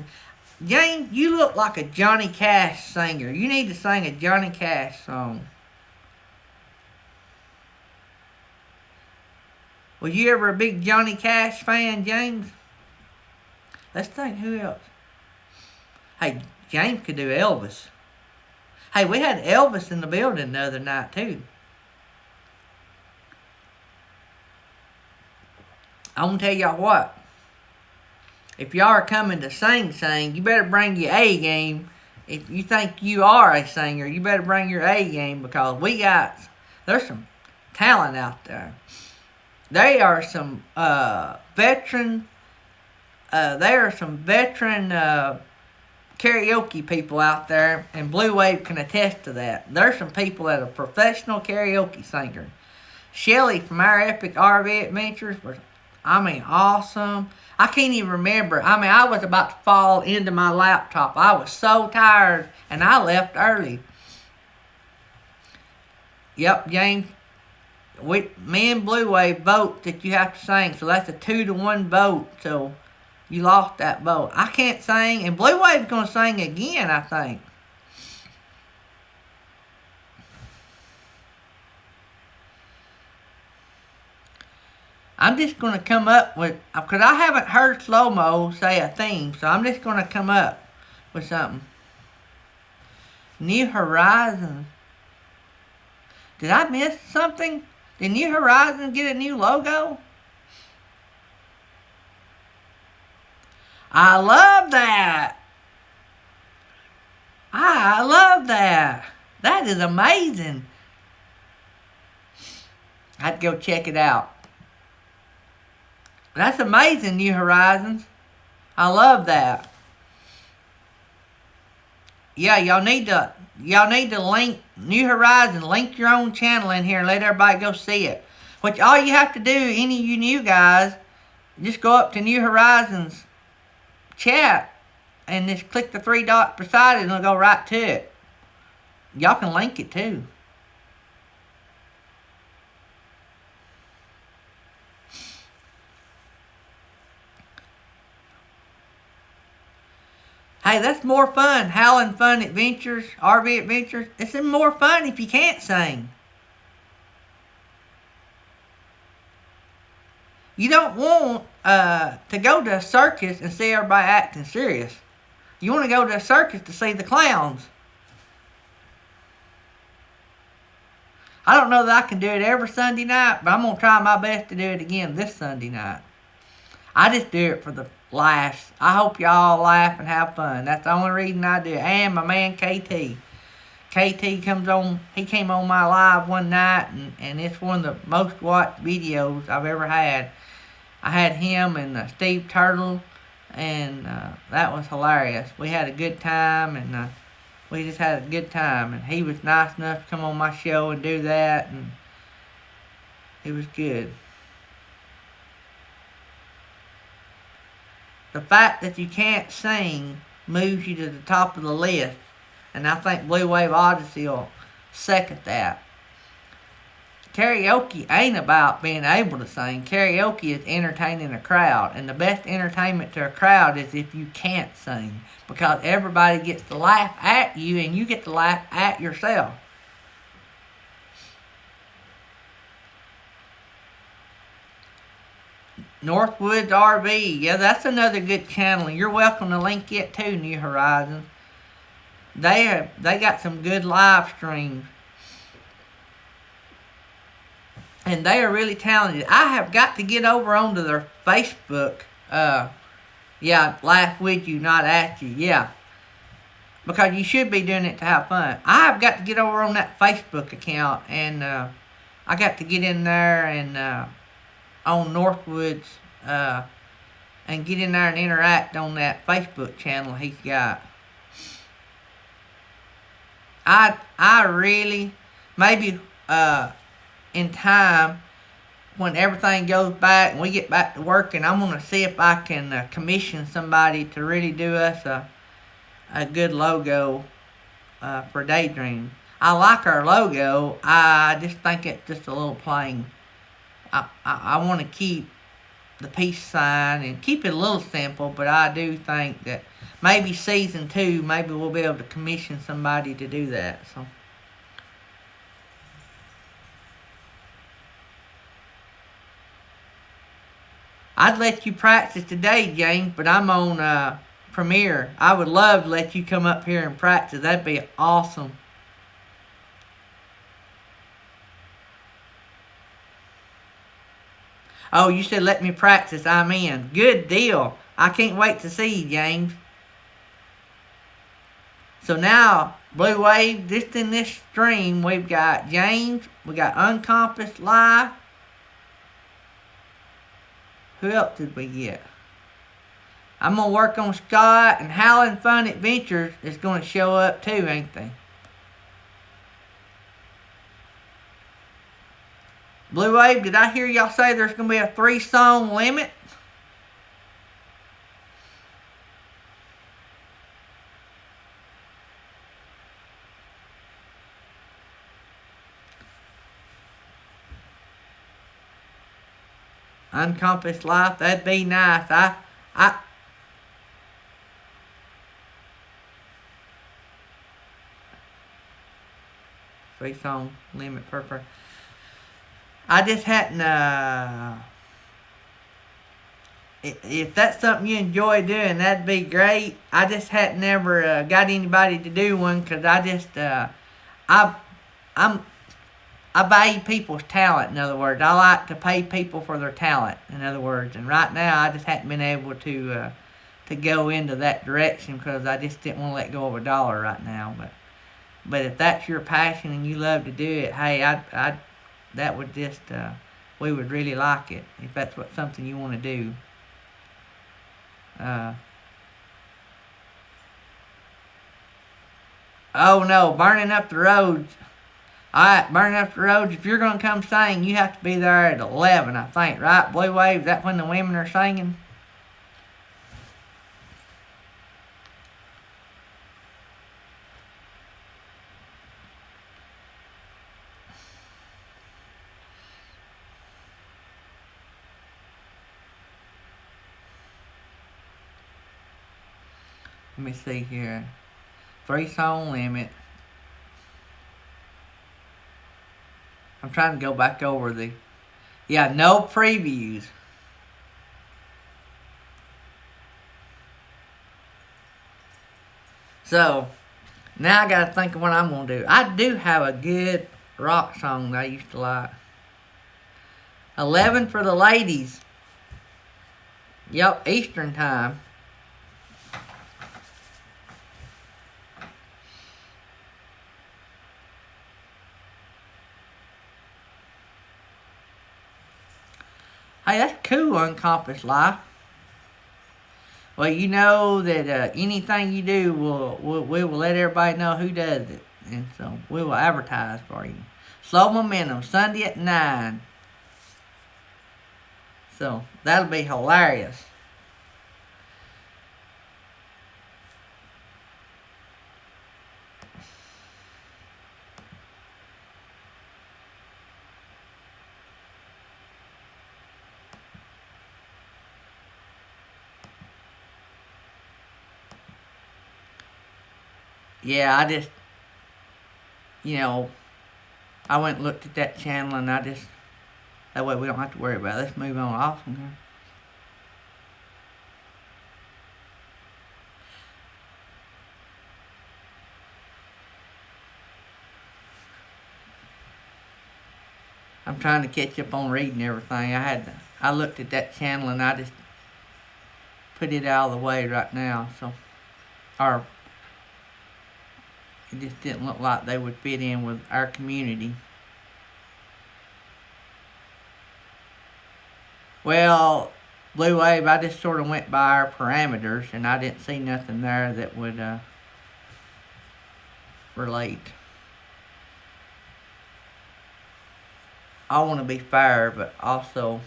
you look like a Johnny Cash singer. You need to sing a Johnny Cash song. Was you ever a big Johnny Cash fan, James? Let's think, who else? Hey, James could do Elvis. Hey, we had Elvis in the building the other night, too. I'm going to tell y'all what. if y'all are coming to sing, you better bring your A game. If you think you are a singer, you better bring your A game, because there's some talent out there. There are some veteran karaoke people out there, and Blue Wave can attest to that. There's some people that are professional karaoke singers. Shelly from Our Epic RV Adventures was, awesome. I can't even remember. I was about to fall into my laptop. I was so tired, and I left early. Yep, James. Me and Blue Wave vote that you have to sing, so that's a 2-1 vote. So you lost that vote. I can't sing, and Blue Wave's gonna sing again, I think. I'm just gonna come up with, because I haven't heard Slow Mo say a theme, so I'm just gonna come up with something. New Horizons. Did I miss something? Did New Horizons get a new logo? I love that. I love that. That is amazing. I'd go check it out. That's amazing, New Horizons. I love that. Yeah, y'all need to link New Horizons, link your own channel in here and let everybody go see it. Which all you have to do, any of you new guys, just go up to New Horizons chat and just click the 3 dots beside it and it'll go right to it. Y'all can link it too. Hey, that's more fun. Howling Fun Adventures, RV Adventures. It's more fun if you can't sing. You don't want to go to a circus and see everybody acting serious. You want to go to a circus to see the clowns. I don't know that I can do it every Sunday night, but I'm going to try my best to do it again this Sunday night. I just do it for the laughs. I hope y'all laugh and have fun. That's the only reason I do it. And my man KT. KT comes on, he came on my live one night, and it's one of the most watched videos I've ever had. I had him and Steve Turtle, and that was hilarious. We had a good time, and we just had a good time. And he was nice enough to come on my show and do that, and it was good. The fact that you can't sing moves you to the top of the list. And I think Blue Wave Odyssey will second that. Karaoke ain't about being able to sing. Karaoke is entertaining a crowd. And the best entertainment to a crowd is if you can't sing. Because everybody gets to laugh at you and you get to laugh at yourself. Northwoods RV. Yeah, that's another good channel. You're welcome to link it too, New Horizons. They got some good live streams. And they are really talented. I have got to get over onto their Facebook. Yeah, laugh with you, not at you. Yeah. Because you should be doing it to have fun. I have got to get over on that Facebook account. And I got to get in there and on Northwoods and get in there and interact on that Facebook channel he's got. I really, maybe in time, when everything goes back and we get back to working, I'm going to see if I can commission somebody to really do us a good logo for Daydream. I like our logo. I just think it's just a little plain. I want to keep the peace sign and keep it a little simple, but I do think that maybe season 2, maybe we'll be able to commission somebody to do that. So I'd let you practice today, James, but I'm on Premiere. I would love to let you come up here and practice. That'd be awesome. Oh, you said let me practice. I'm in. Good deal. I can't wait to see you, James. So now, Blue Wave, just in this stream, we've got James, we got Uncompassed Live. Who else did we get? I'm going to work on Scott, and Howlin' Fun Adventures is going to show up too, ain't they? Blue Wave, did I hear y'all say there's going to be a 3-song limit? Uncompassed Life, that'd be nice. I 3-song limit per. I just hadn't, if that's something you enjoy doing, that'd be great. I just hadn't ever got anybody to do one, because I just, I value people's talent, in other words. I like to pay people for their talent, in other words. And right now, I just hadn't been able to go into that direction, because I just didn't want to let go of $1 right now. But if that's your passion and you love to do it, hey, that would just, we would really like it, if that's something you want to do. Oh no, Burning Up the Roads. Alright, Burning Up the Roads, if you're going to come sing, you have to be there at 11, I think, right? Blue Wave, is that when the women are singing? Let me see here. 3-song limit. I'm trying to go back over no previews. So, now I gotta think of what I'm gonna do. I do have a good rock song that I used to like. 11 for the ladies. Yep, Eastern time. Hey, that's cool, Uncompassed Life. Well, you know that anything you do, we will let everybody know who does it. And so we will advertise for you. Slow Momentum, Sunday at 9. So that'll be hilarious. Yeah, I just, I went and looked at that channel, and that way we don't have to worry about it. Let's move on. Awesome, girl. I'm trying to catch up on reading everything. I looked at that channel, and I just put it out of the way right now, or it just didn't look like they would fit in with our community. Well, Blue Wave, I just sort of went by our parameters, and I didn't see nothing there that would relate. I want to be fair, but also,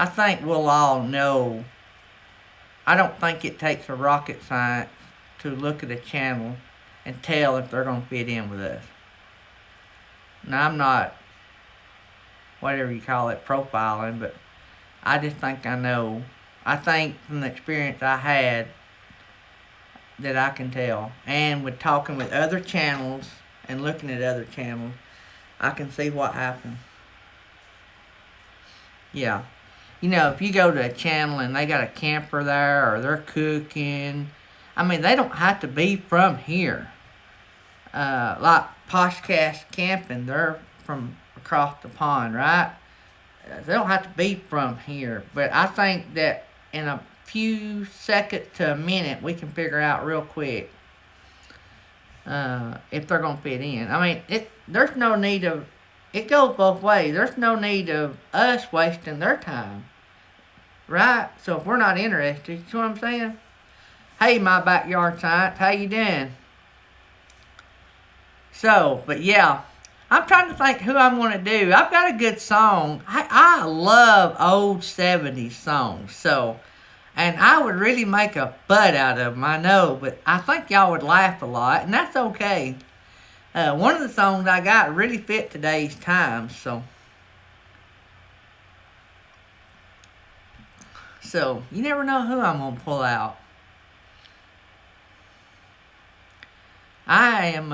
I think we'll all know. I don't think it takes a rocket science to look at a channel and tell if they're going to fit in with us. Now, I'm not, whatever you call it, profiling, but I just think I know. I think from the experience I had that I can tell. And with talking with other channels and looking at other channels, I can see what happens. Yeah. If you go to a channel and they got a camper there, or they're cooking, I mean, they don't have to be from here. Like Poshcast Camping. They're from across the pond, right? They don't have to be from here, but I think that in a few seconds to a minute, we can figure out real quick if they're gonna fit in. I mean, there's no need of. It goes both ways. There's no need of us wasting their time, right? So if we're not interested, you know what I'm saying? Hey, my backyard science, how you doing? So, but yeah, I'm trying to think who I'm going to do. I've got a good song. I love old 70s songs. So, and I would really make a butt out of them, I know. But I think y'all would laugh a lot, and that's okay. One of the songs I got really fit today's times. So you never know who I'm going to pull out. I've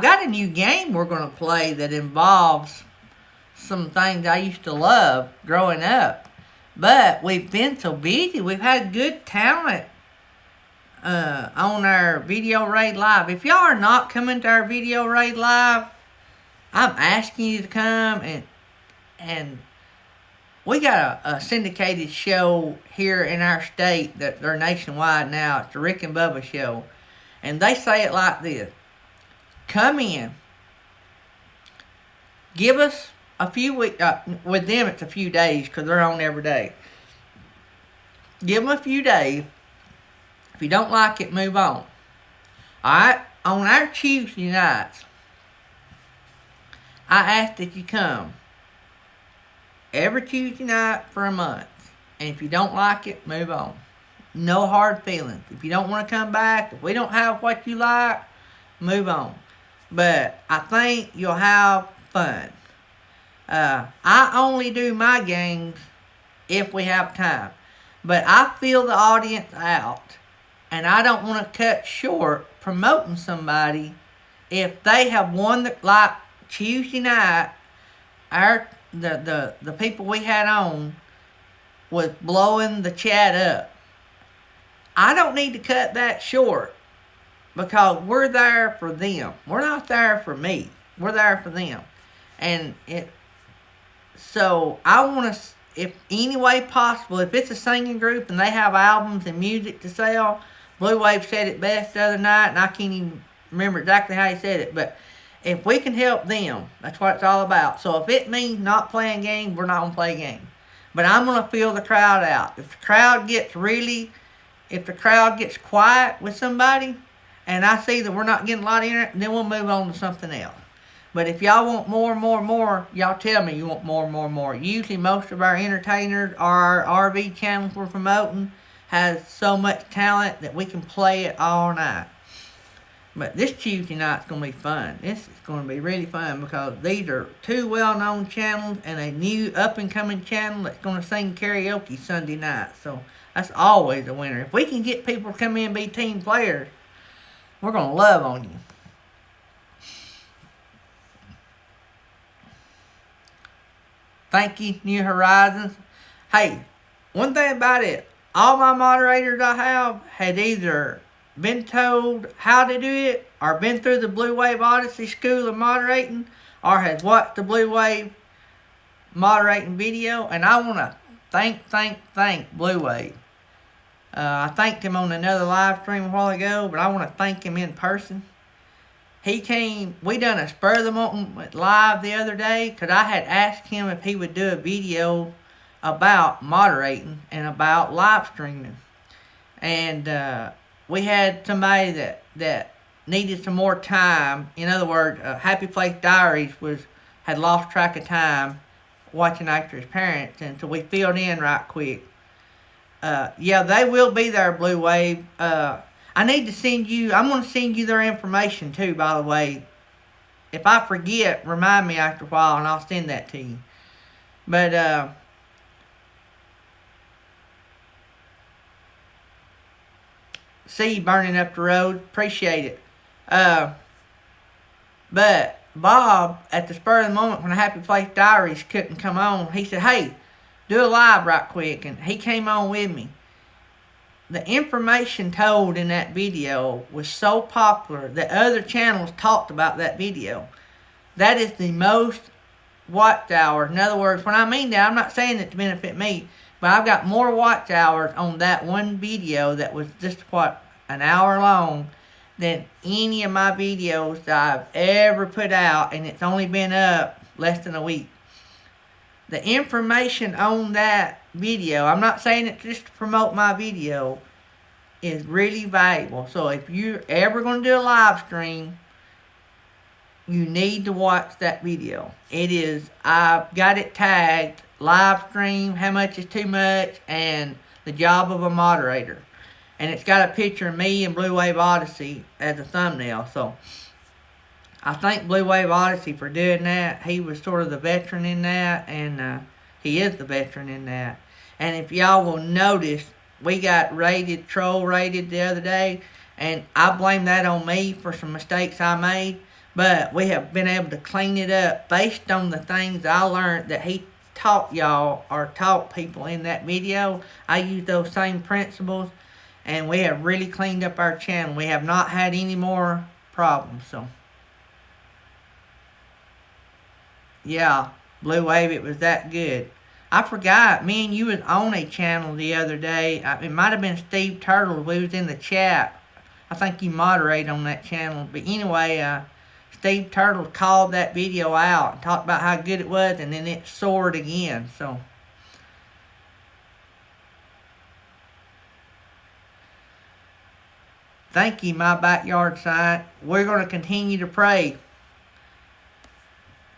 got a new game we're going to play that involves some things I used to love growing up. But we've been so busy. We've had good talent on our Video Raid Live. If y'all are not coming to our Video Raid Live, I'm asking you to come. And we got a syndicated show here in our state that they're nationwide now. It's the Rick and Bubba Show. And they say it like this. Come in. Give us a few weeks. With them, it's a few days because they're on every day. Give them a few days. If you don't like it, move on. Alright? On our Tuesday nights, I ask that you come every Tuesday night for a month. And if you don't like it, move on. No hard feelings. If you don't want to come back, if we don't have what you like, move on. But I think you'll have fun. I only do my games if we have time. But I feel the audience out. And I don't want to cut short promoting somebody if they have won like Tuesday night, the people we had on was blowing the chat up. I don't need to cut that short because we're there for them. We're not there for me. We're there for them. So I want to, if any way possible, if it's a singing group and they have albums and music to sell, Blue Wave said it best the other night, and I can't even remember exactly how he said it, but if we can help them, that's what it's all about. So if it means not playing games, we're not going to play games. But I'm going to feel the crowd out. If the crowd gets quiet with somebody, and I see that we're not getting a lot of internet, then we'll move on to something else. But if y'all want more, y'all tell me you want more. Usually most of our entertainers, our RV channels we're promoting, has so much talent that we can play it all night. But this Tuesday night's going to be fun. This is going to be really fun because these are two well-known channels and a new up-and-coming channel that's going to sing karaoke Sunday night. So that's always a winner. If we can get people to come in and be team players, we're going to love on you. Thank you, New Horizons. Hey, one thing about it, all my moderators I have had either been told how to do it or been through the Blue Wave Odyssey School of Moderating or has watched the Blue Wave moderating video. And I want to thank Blue Wave. I thanked him on another live stream a while ago, but I want to thank him in person. He came, we done a spur of the moment live the other day because I had asked him if he would do a video about moderating and about live streaming. And we had somebody that needed some more time. In other words, Happy Place Diaries had lost track of time watching after his parents, and so we filled in right quick. Yeah, they will be there, Blue Wave. I need to send you, I'm going to send you their information too, by the way. If I forget, remind me after a while and I'll send that to you. But, see you burning up the road. Appreciate it. But Bob, at the spur of the moment when the Happy Place Diaries couldn't come on, he said, hey, do a live right quick. And he came on with me. the information told in that video was so popular that other channels talked about that video. That is the most watch hours. In other words, when I mean that, I'm not saying it to benefit me, but I've got more watch hours on that one video that was just, an hour long than any of my videos that I've ever put out, and it's only been up less than a week. The information on that video, I'm not saying it just to promote my video, is really valuable. So if you're ever going to do a live stream, you need to watch that video. It is, I've got it tagged, live stream, how much is too much, and the job of a moderator. And it's got a picture of me and Blue Wave Odyssey as a thumbnail. So I thank Blue Wave Odyssey for doing that. He was sort of the veteran in that, and he is the veteran in that. And if y'all will notice, we got troll rated the other day, and I blame that on me for some mistakes I made. But we have been able to clean it up based on the things I learned that he taught y'all or taught people in that video. I use those same principles, and we have really cleaned up our channel. We have not had any more problems. So, yeah, Blue Wave, it was that good. I forgot, me and you was on a channel the other day. It might have been Steve Turtle. We was in the chat. I think you moderated on that channel. But anyway, Steve Turtle called that video out and talked about how good it was, and then it soared again. So, thank you, my backyard site. We're going to continue to pray.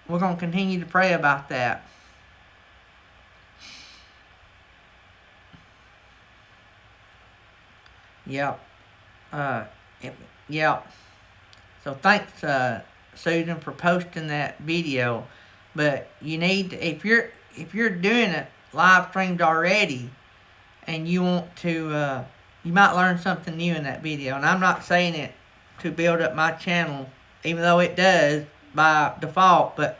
We're going to continue to pray about that. Yep. Yep. So thanks, Susan, for posting that video. But you need to, if you're doing it live streamed already, and you want to, you might learn something new in that video. And I'm not saying it to build up my channel, even though it does by default. But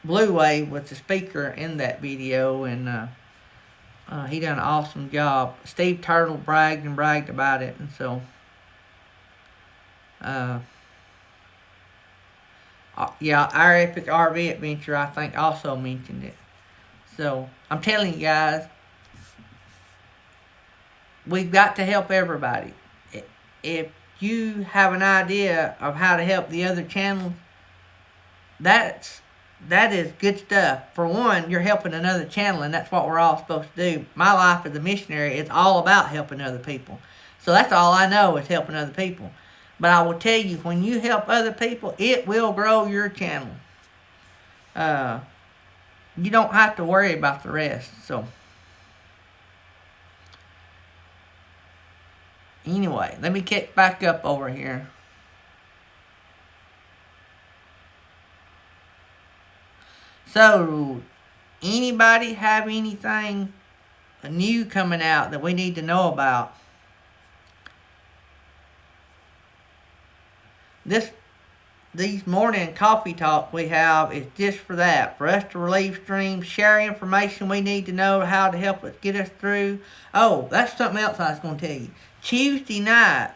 Blue Wave was the speaker in that video, and he done an awesome job. Steve Turtle bragged about it, and so yeah, our epic RV adventure, I think, also mentioned it. So I'm telling you guys, we've got to help everybody. If you have an idea of how to help the other channels, that is good stuff. For one, you're helping another channel, and that's what we're all supposed to do. My life as a missionary is all about helping other people. So that's all I know is helping other people. But I will tell you, when you help other people, it will grow your channel. You don't have to worry about the rest. So, anyway, let me kick back up over here. So, anybody have anything new coming out that we need to know about? These morning coffee talks we have is just for that. For us to relieve streams, share information we need to know how to help us get us through. Oh, that's something else I was going to tell you. Tuesday night,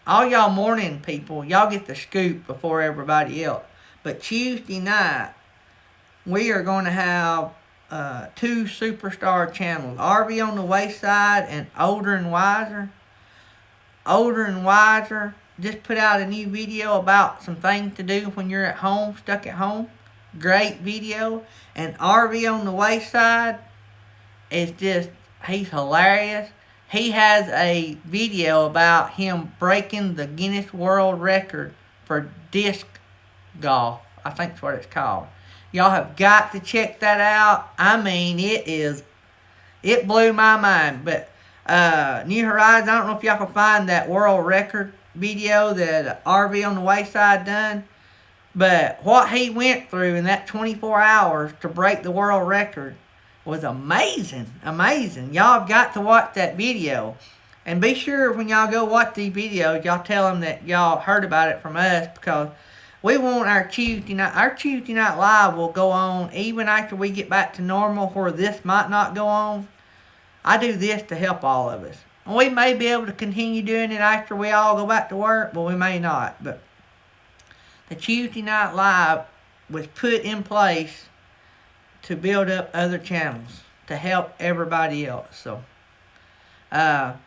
all y'all morning people, y'all get the scoop before everybody else. But Tuesday night, we are going to have 2 superstar channels. RV on the Wayside and Older and Wiser. Older and Wiser just put out a new video about some things to do when you're at home, stuck at home. Great video. And RV on the Wayside is just, he's hilarious. He has a video about him breaking the Guinness World Record for disc golf. I think that's what it's called. Y'all have got to check that out. I mean, it blew my mind. But New Horizons, I don't know if y'all can find that world record video that RV on the Wayside done. But what he went through in that 24 hours to break the world record was amazing. Amazing. Y'all have got to watch that video. And be sure when y'all go watch these videos, y'all tell them that y'all heard about it from us, because we want our Tuesday night live will go on even after we get back to normal, where this might not go on. I do this to help all of us. We may be able to continue doing it after we all go back to work, but we may not. But the Tuesday Night Live was put in place to build up other channels to help everybody else. So, that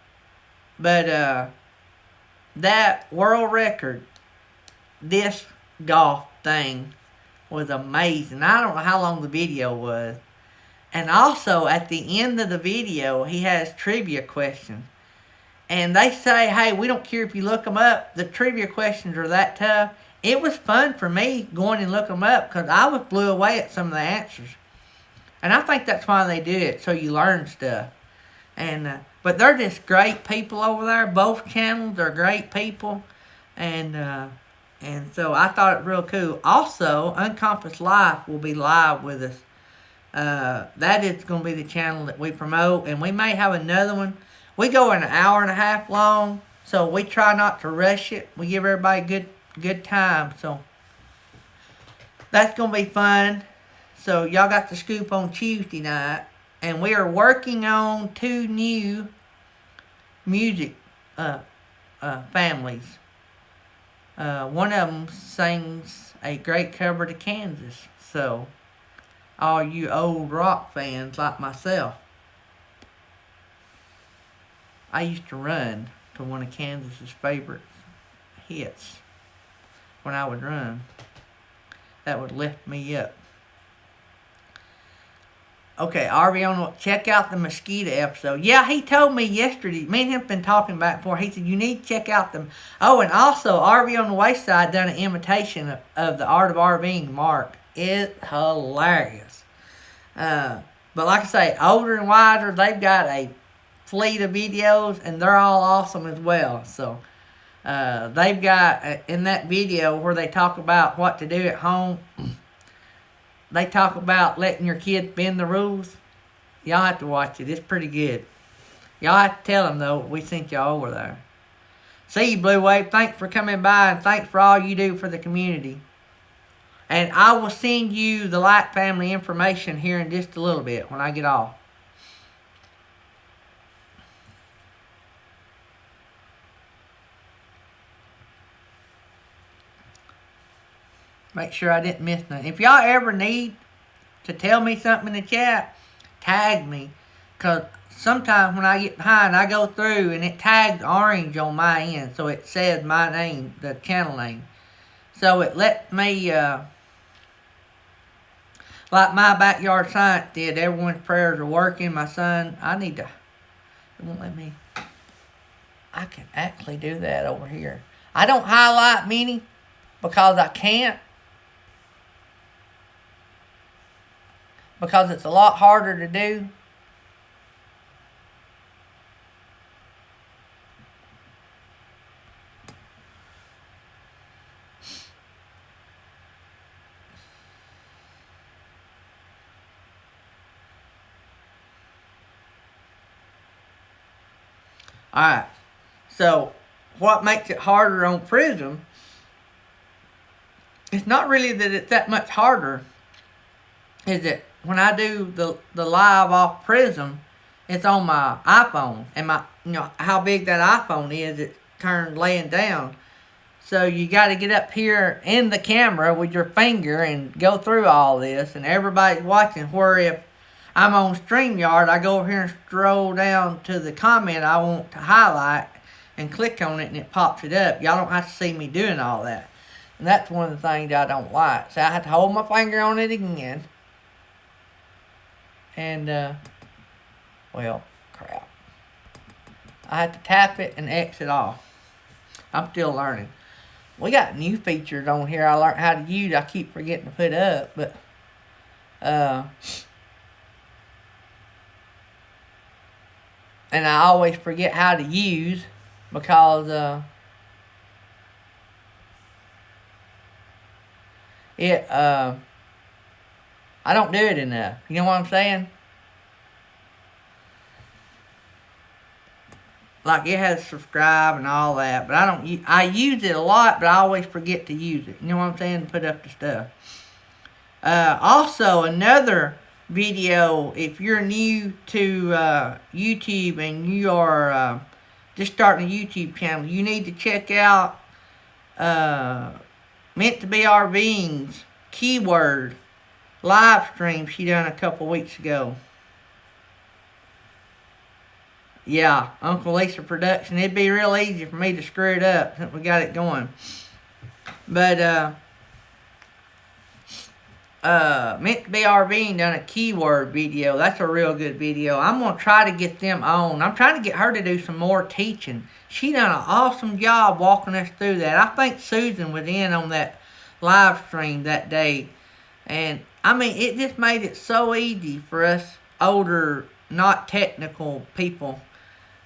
world record disc golf thing was amazing. I don't know how long the video was. And also, at the end of the video, he has trivia questions. And they say, hey, we don't care if you look them up. The trivia questions are that tough. It was fun for me going and looking them up because I was blew away at some of the answers. And I think that's why they do it, so you learn stuff. And but they're just great people over there. Both channels are great people. And so I thought it real cool. Also, Uncompassed Life will be live with us. That is going to be the channel that we promote. And we may have another one. We go an hour and a half long, so we try not to rush it. We give everybody good time. So that's going to be fun. So y'all got the scoop on Tuesday night. And we are working on 2 new music families. One of them sings a great cover to Kansas. So all you old rock fans like myself, I used to run to one of Kansas's favorite hits when I would run. That would lift me up. Okay, Ariana, check out the mosquito episode. Yeah, he told me yesterday. Me and him been talking back and forth. He said, you need to check out them. Oh, and also, RV on the Wayside done an imitation of the Art of RVing Mark. It's hilarious. But like I say, older and wiser, they've got a fleet of videos, and they're all awesome as well. So, they've got, in that video where they talk about what to do at home, they talk about letting your kids bend the rules. Y'all have to watch it. It's pretty good. Y'all have to tell them, though, we sent y'all over there. See you, Blue Wave. Thanks for coming by, and thanks for all you do for the community. And I will send you the Light family information here in just a little bit when I get off. Make sure I didn't miss nothing. If y'all ever need to tell me something in the chat, tag me. Because sometimes when I get behind, I go through and it tags orange on my end. So it says my name, the channel name. So it lets me, like my Backyard Science did. Everyone's prayers are working. My son, it won't let me. I can actually do that over here. I don't highlight many because I can't. Because it's a lot harder to do. Alright. So, what makes it harder on Prism, it's not really that it's that much harder, is that when I do the live off Prism, it's on my iPhone. And how big that iPhone is, it's turned laying down. So you got to get up here in the camera with your finger and go through all this. And everybody's watching. Where if I'm on StreamYard, I go over here and scroll down to the comment I want to highlight and click on it and it pops it up. Y'all don't have to see me doing all that. And that's one of the things I don't like. So I have to hold my finger on it again. And, well, crap. I have to tap it and exit off. I'm still learning. We got new features on here I learned how to use. I keep forgetting to put up, but, and I always forget how to use because, I don't do it enough. You know what I'm saying? Like it has subscribe and all that, but I use it a lot, but I always forget to use it. You know what I'm saying? To put up the stuff. Also, another video. If you're new to YouTube and you are just starting a YouTube channel, you need to check out Meant to Be Our Beings keyword live stream she done a couple weeks ago. Yeah, Uncle Lisa production. It'd be real easy for me to screw it up since we got it going. But Meant to Be Our Being done a keyword video. That's a real good video. I'm gonna try to get them on. I'm trying to get her to do some more teaching. She done an awesome job walking us through that. I think Susan was in on that live stream that day, and I mean it just made it so easy for us older, not technical people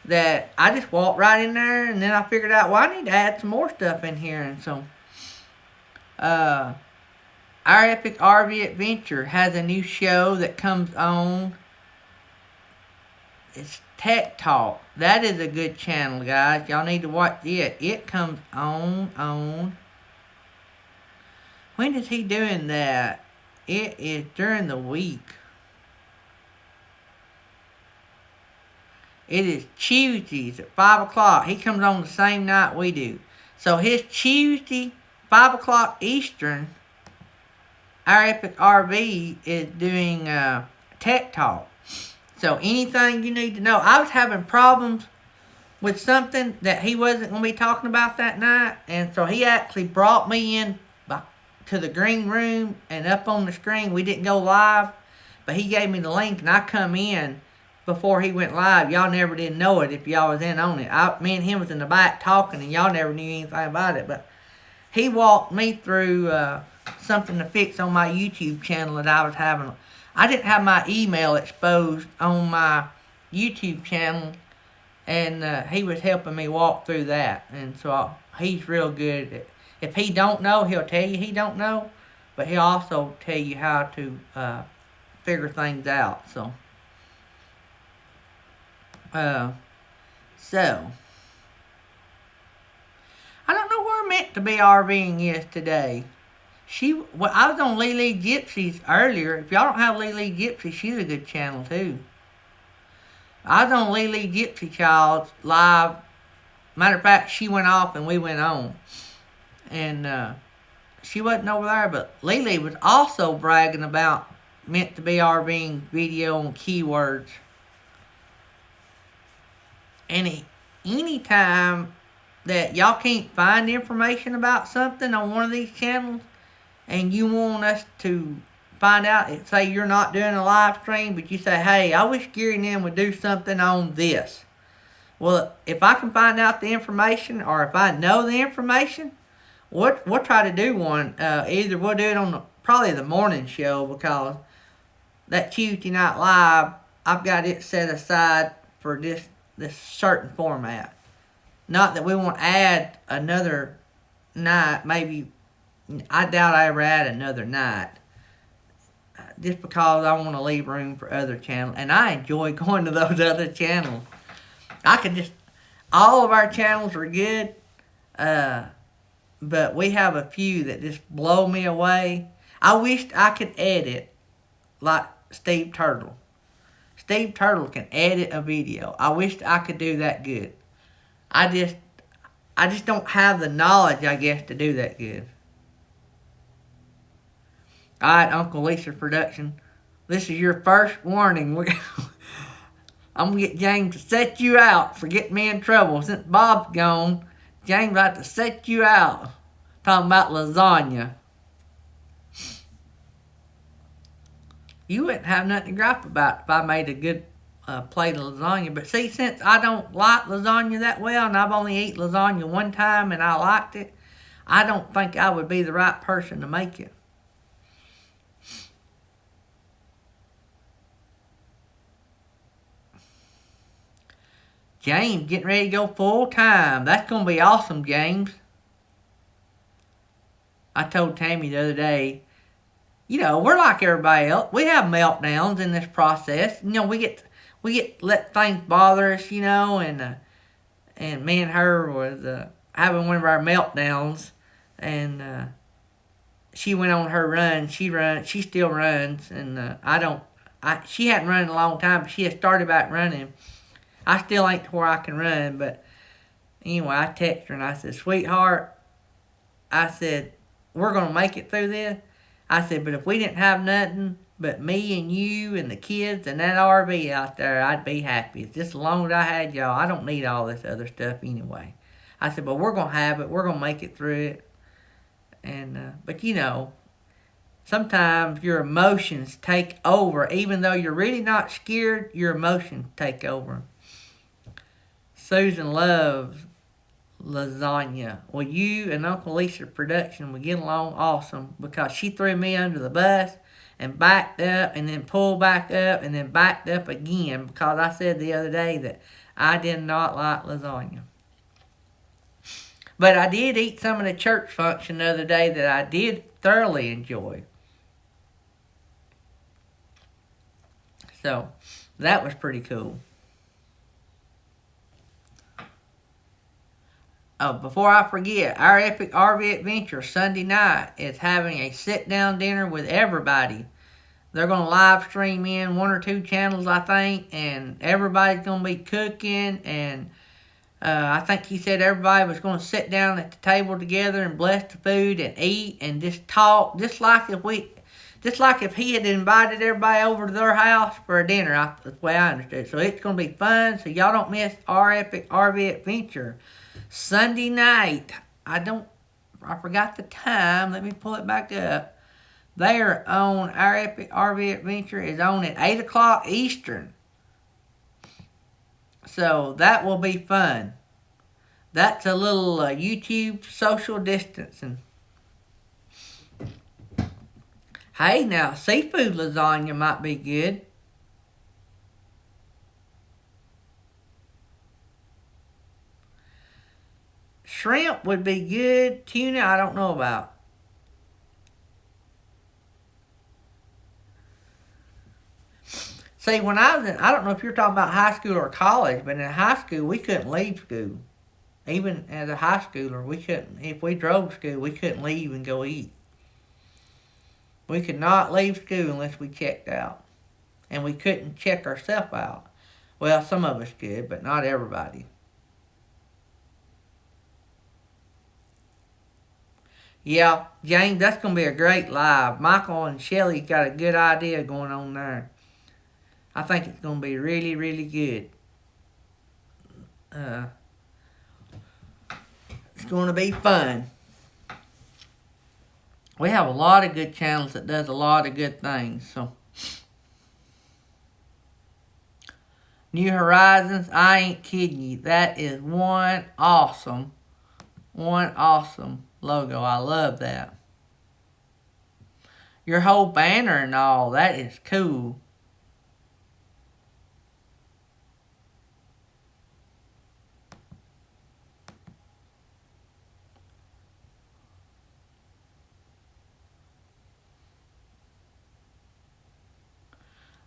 that I just walked right in there, and then I figured out, well, I need to add some more stuff in here, and so Our Epic RV Adventure has a new show that comes on. It's Tech Talk. That is a good channel, guys. Y'all need to watch it. It comes on. When is he doing that? It is during the week. It is Tuesdays at 5 o'clock. He comes on the same night we do. So his Tuesday, 5 o'clock Eastern, Our Epic RV is doing Tech Talk. So anything you need to know. I was having problems with something that he wasn't going to be talking about that night. And so he actually brought me in to the green room and up on the screen. We didn't go live, but he gave me the link and I come in before he went live. Y'all never did know it if y'all was in on it. Me and him was in the back talking and y'all never knew anything about it. But he walked me through something to fix on my YouTube channel that I was having. I didn't have my email exposed on my YouTube channel, and he was helping me walk through that. And so he's real good. If he don't know, he'll tell you he don't know, but he'll also tell you how to figure things out. So I don't know where Meant to Be RVing is today. I was on Lily Gypsy's earlier. If y'all don't have Lily Gypsy, she's a good channel too. I was on Lily Gypsy Child's live. Matter of fact, she went off and we went on. And she wasn't over there, but Lily was also bragging about Meant to Be RVing video and keywords. Anytime that y'all can't find information about something on one of these channels, and you want us to find out, say you're not doing a live stream, but you say, hey, I wish Gary and them would do something on this. Well, if I can find out the information, or if I know the information, we'll try to do one. Either we'll do it on probably the morning show, because that Tuesday night live, I've got it set aside for this certain format. Not that we won't add another night, maybe. I doubt I ever add another night. Just because I want to leave room for other channels. And I enjoy going to those other channels. All of our channels are good. But we have a few that just blow me away. I wished I could edit like Steve Turtle. Steve Turtle can edit a video. I wished I could do that good. I just don't have the knowledge, I guess, to do that good. Alright, Uncle Lisa Production. This is your first warning. I'm going to get James to set you out for getting me in trouble. Since Bob's gone, James about to set you out. Talking about lasagna. You wouldn't have nothing to gripe about if I made a good plate of lasagna. But see, since I don't like lasagna that well, and I've only eaten lasagna one time and I liked it, I don't think I would be the right person to make it. James getting ready to go full time. That's going to be awesome, James. I told Tammy the other day, we're like everybody else. We have meltdowns in this process. We get let things bother us, and me and her was having one of our meltdowns, and she went on her run. She still runs, and I she hadn't run in a long time, but she had started back running. I still ain't to where I can run, but anyway, I texted her and I said, sweetheart, I said, we're going to make it through this. I said, but if we didn't have nothing but me and you and the kids and that RV out there, I'd be happy. Just as long as I had y'all, I don't need all this other stuff anyway. I said, but we're going to have it. We're going to make it through it. And, but you know, sometimes your emotions take over. Even though you're really not scared, your emotions take over. Susan loves lasagna. Well, you and Uncle Lisa's production would get along awesome because she threw me under the bus and backed up and then pulled back up and then backed up again because I said the other day that I did not like lasagna. But I did eat some of the church function the other day that I did thoroughly enjoy. So, that was pretty cool. Oh, before I forget, our Epic RV Adventure Sunday night is having a sit-down dinner with everybody. They're going to live stream in 1 or 2 channels, I think, and everybody's going to be cooking, and I think he said everybody was going to sit down at the table together and bless the food and eat and just talk, just like if he had invited everybody over to their house for a dinner. That's the way I understood it. So it's going to be fun, so y'all don't miss our Epic RV Adventure Sunday night. I forgot the time. Let me pull it back up. They're on, our Epic RV Adventure is on at 8 o'clock Eastern. So that will be fun. That's a little YouTube social distancing. Hey, now, seafood lasagna might be good. Shrimp would be good. Tuna, I don't know about. See, when I was in, I don't know if you're talking about high school or college, but in high school, we couldn't leave school. Even as a high schooler, we couldn't, if we drove to school, we couldn't leave and go eat. We could not leave school unless we checked out. And we couldn't check ourselves out. Well, some of us could, but not everybody. Yeah, James, that's going to be a great live. Michael and Shelly got a good idea going on there. I think it's going to be really, really good. It's going to be fun. We have a lot of good channels that does a lot of good things. So, New Horizons, I ain't kidding you. That is one awesome logo. I love that. Your whole banner and all, that is cool.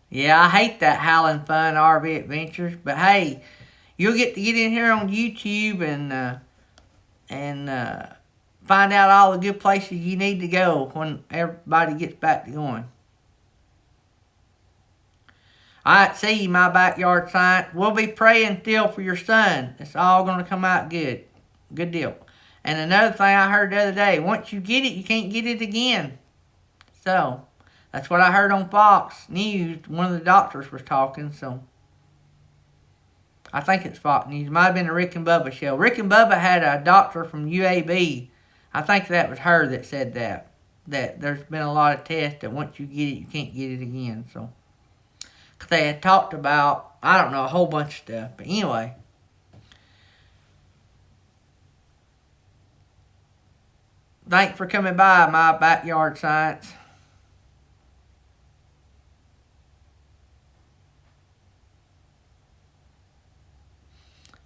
Yeah, I hate that Howlin' Fun RV Adventures, but hey, you'll get to get in here on YouTube and find out all the good places you need to go when everybody gets back to going. Alright, see you, my backyard science. We'll be praying still for your son. It's all going to come out good. Good deal. And another thing I heard the other day, once you get it, you can't get it again. So, that's what I heard on Fox News. One of the doctors was talking, so I think it's Fox News. It might have been a Rick and Bubba show. Rick and Bubba had a doctor from UAB. I think that was her that said that. That there's been a lot of tests that once you get it, you can't get it again. So, cause they had talked about, I don't know, a whole bunch of stuff. But anyway. Thanks for coming by, my backyard science.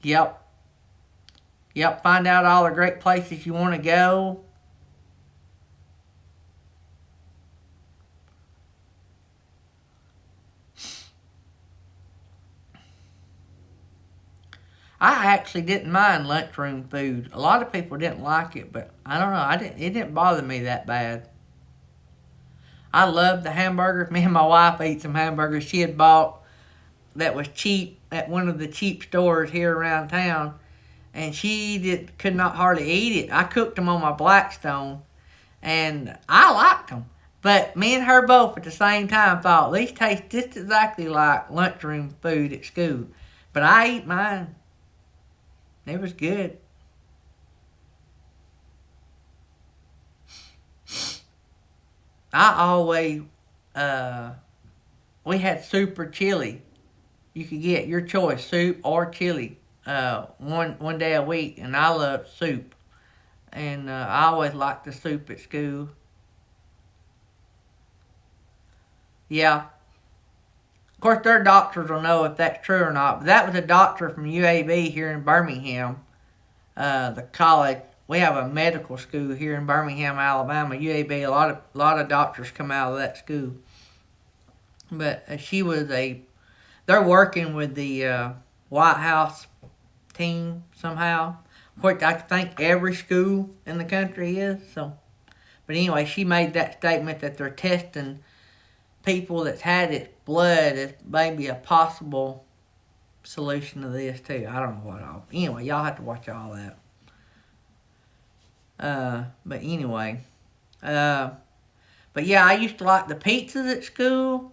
Yep. Find out all the great places you want to go. I actually didn't mind lunchroom food. A lot of people didn't like it, but I don't know. It didn't bother me that bad. I love the hamburgers. Me and my wife ate some hamburgers she had bought that was cheap at one of the cheap stores here around town, and could not hardly eat it. I cooked them on my Blackstone, and I liked them. But me and her both at the same time thought these taste just exactly like lunchroom food at school. But I ate mine. It was good. I always, we had soup or chili. You could get your choice, soup or chili, one day a week, and I loved soup. And I always liked the soup at school. Yeah. Of course, their doctors will know if that's true or not. But that was a doctor from UAB here in Birmingham, the college. We have a medical school here in Birmingham, Alabama. UAB. A lot of doctors come out of that school. But they're working with the White House team somehow. Of course, I think every school in the country is. So, but anyway, she made that statement that they're testing people that's had it blood as maybe a possible solution to this too. I don't know what all. Anyway, y'all have to watch all that. But anyway, but yeah, I used to like the pizzas at school,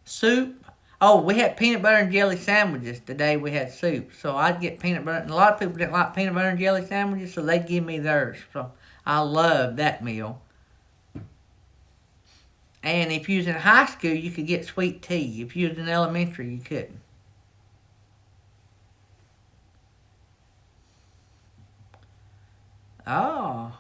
soup. Oh, we had peanut butter and jelly sandwiches the day we had soup. So I'd get peanut butter, and a lot of people didn't like peanut butter and jelly sandwiches, so they'd give me theirs. So I loved that meal. And if you was in high school, you could get sweet tea. If you was in elementary, you couldn't. Oh.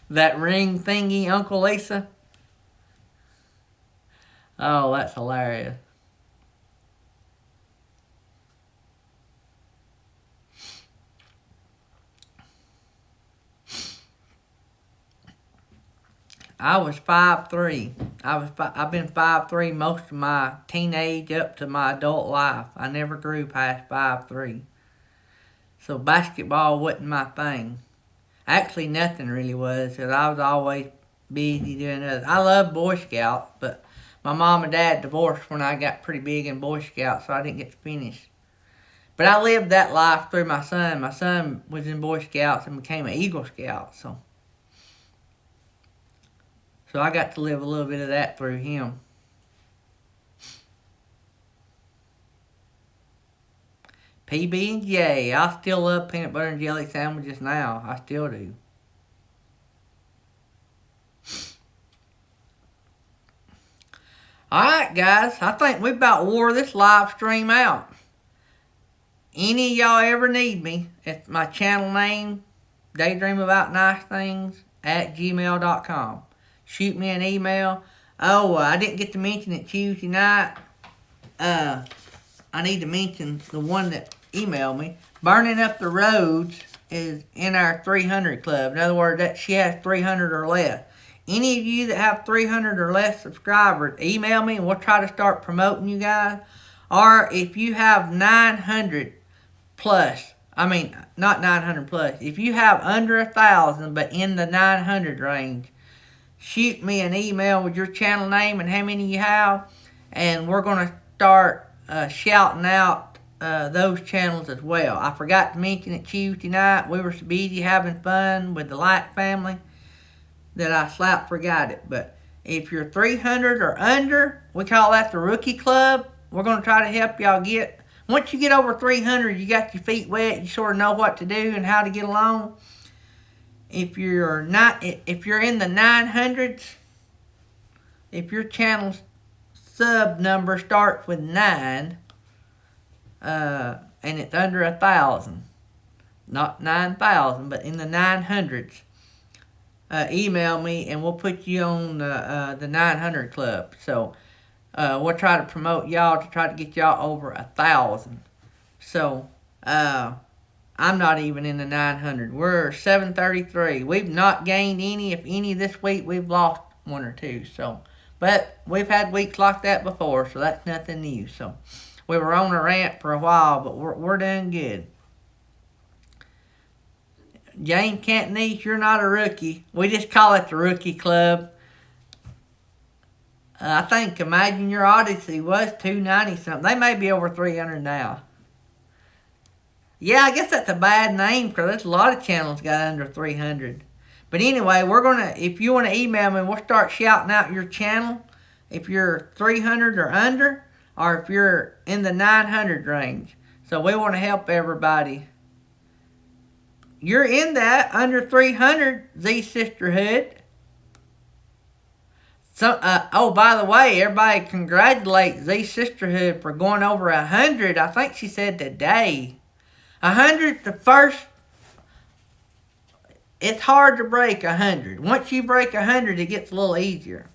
That ring thingy, Uncle Lisa? Oh, that's hilarious. I was 5'3". I've been 5'3" most of my teenage up to my adult life. I never grew past 5'3". So basketball wasn't my thing. Actually, nothing really was, because I was always busy doing other. I love Boy Scouts, but my mom and dad divorced when I got pretty big in Boy Scouts, so I didn't get to finish. But I lived that life through my son. My son was in Boy Scouts and became an Eagle Scout, so I got to live a little bit of that through him. PB&J. I still love peanut butter and jelly sandwiches now. I still do. Alright, guys. I think we about wore this live stream out. Any of y'all ever need me, it's my channel name, Daydream About Nice Things, @gmail.com. Shoot me an email. Oh, I didn't get to mention it Tuesday night. I need to mention the one that emailed me. Burning Up the Roads is in our 300 club. In other words, that she has 300 or less. Any of you that have 300 or less subscribers, email me and we'll try to start promoting you guys. Or if you have 900 plus, I mean, not 900 plus. If you have under 1,000 but in the 900 range, shoot me an email with your channel name and how many you have, and we're going to start shouting out those channels as well. I forgot to mention it Tuesday night. We were so busy having fun with the Light family that I slap forgot it. But if you're 300 or under, we call that the Rookie Club. We're going to try to help y'all get. Once you get over 300, you got your feet wet. You sort of know what to do and how to get along. If you're in the 900s, if your channel's sub number starts with 9, and it's under 1,000, not 9,000, but in the 900s, email me and we'll put you on the 900 club. So we'll try to promote y'all to try to get y'all over 1,000. So I'm not even in the 900. We're 733. We've not gained any. If any this week, we've lost one or two. So But we've had weeks like that before, so that's nothing new. So we were on a rant for a while, but we're doing good. James Cantonese, you're not a rookie. We just call it the Rookie Club. I think Imagine Your Odyssey was 290 something. They may be over 300 now. Yeah, I guess that's a bad name because there's a lot of channels got under 300. But anyway, if you want to email me, we'll start shouting out your channel. If you're 300 or under, or if you're in the 900 range. So we want to help everybody. You're in that under 300 Z Sisterhood. So, oh, by the way, everybody congratulate Z Sisterhood for going over 100. I think she said today. 100, the first. It's hard to break 100. Once you break 100, it gets a little easier.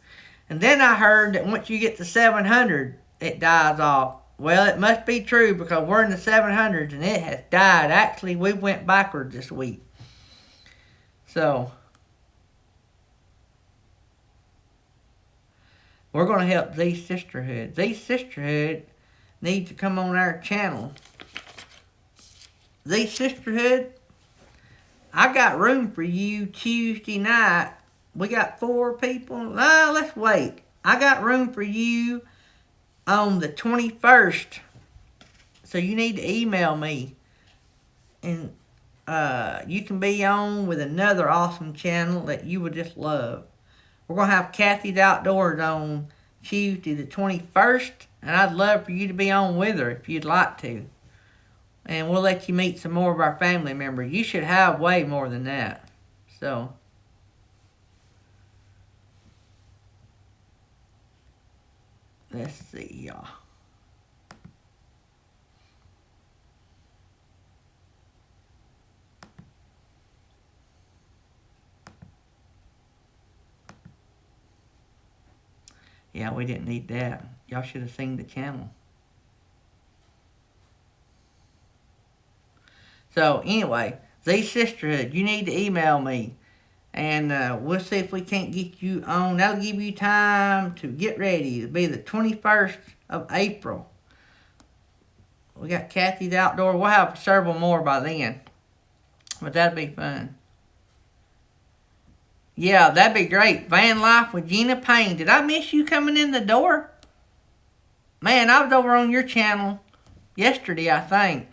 And then I heard that once you get to 700, it dies off. Well, it must be true because we're in the 700s and it has died. Actually, we went backwards this week. So, we're going to help these Sisterhood. These Sisterhood need to come on our channel. These Sisterhood, I got room for you Tuesday night. We got 4 people. Let's wait. I got room for you on the 21st. So you need to email me. And you can be on with another awesome channel that you would just love. We're going to have Kathy's Outdoors on Tuesday the 21st. And I'd love for you to be on with her if you'd like to. And we'll let you meet some more of our family members. You should have way more than that. So, let's see, y'all. Yeah, we didn't need that. Y'all should have seen the channel. So, anyway, Z Sisterhood, you need to email me. And we'll see if we can't get you on. That'll give you time to get ready. It'll be the 21st of April. We got Kathy's Outdoor. We'll have several more by then. But that'll be fun. Yeah, that'd be great. Van Life with Gina Payne. Did I miss you coming in the door? Man, I was over on your channel yesterday, I think.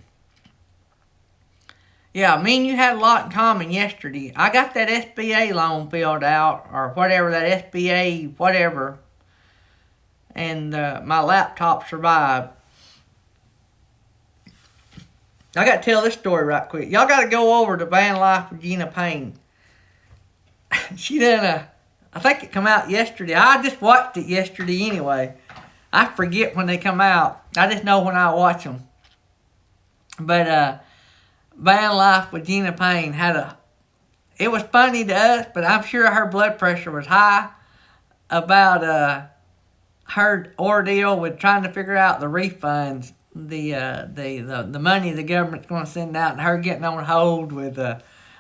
Yeah, me and you had a lot in common yesterday. I got that SBA loan filled out, or whatever, that SBA whatever. And my laptop survived. I got to tell this story right quick. Y'all got to go over to Van Life with Gina Payne. She done I think it come out yesterday. I just watched it yesterday anyway. I forget when they come out. I just know when I watch them. But Van Life with Gina Payne it was funny to us, but I'm sure her blood pressure was high about her ordeal with trying to figure out the refunds, the money the government's going to send out, and her getting on hold with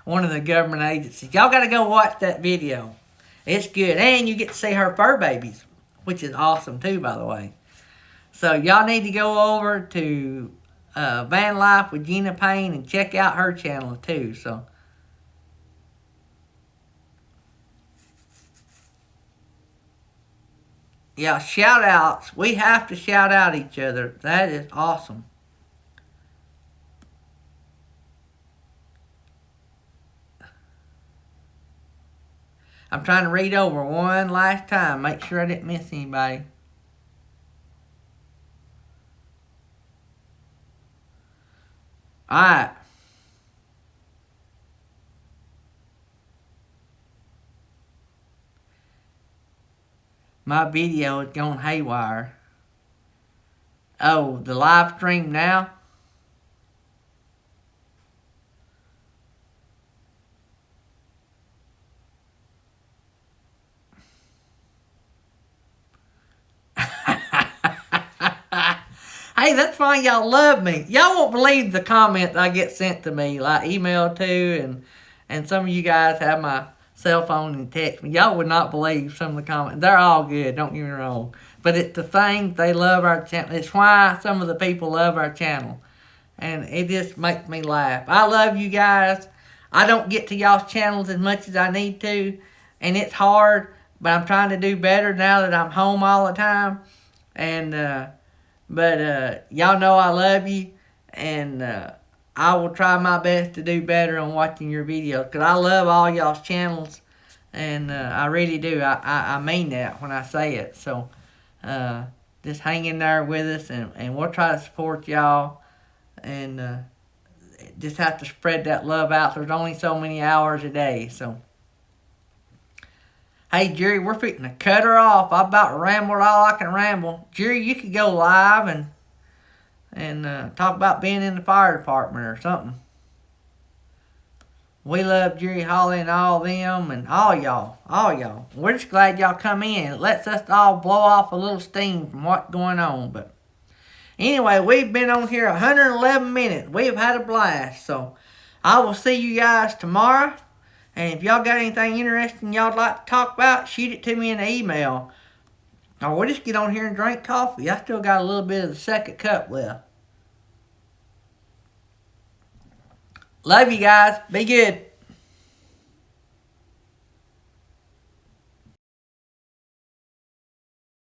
one of the government agencies. Y'all got to go watch that video. It's good, and you get to see her fur babies, which is awesome too, by the way. So y'all need to go over to Van Life with Gina Payne and check out her channel too. So, yeah, shout outs. We have to shout out each other. That is awesome. I'm trying to read over one last time. Make sure I didn't miss anybody. Alright. My video is going haywire. Oh, the live stream now? Hey, that's fine. Y'all love me. Y'all won't believe the comments I get sent to me, like email to, and some of you guys have cell phone and text me. Y'all would not believe some of the comments. They're all good, don't get me wrong. But it's the thing, they love our channel. It's why some of the people love our channel. And it just makes me laugh. I love you guys. I don't get to y'all's channels as much as I need to. And it's hard, but I'm trying to do better now that I'm home all the time. And, y'all know I love you. And, I will try my best to do better on watching your videos. Because I love all y'all's channels. And, I really do. I mean that when I say it. So, just hang in there with us. And we'll try to support y'all. And, just have to spread that love out. There's only so many hours a day. So, hey, Jerry, we're fixing to cut her off. I about rambled all I can ramble. Jerry, you could go live and talk about being in the fire department or something. We love Jerry, Holly, and all them, and all y'all. We're just glad y'all come in. It lets us all blow off a little steam from what's going on. But anyway, we've been on here 111 minutes. We've had a blast. So I will see you guys tomorrow. And if y'all got anything interesting y'all'd like to talk about, shoot it to me in an email. Or we'll just get on here and drink coffee. I still got a little bit of the second cup left. Love you guys. Be good.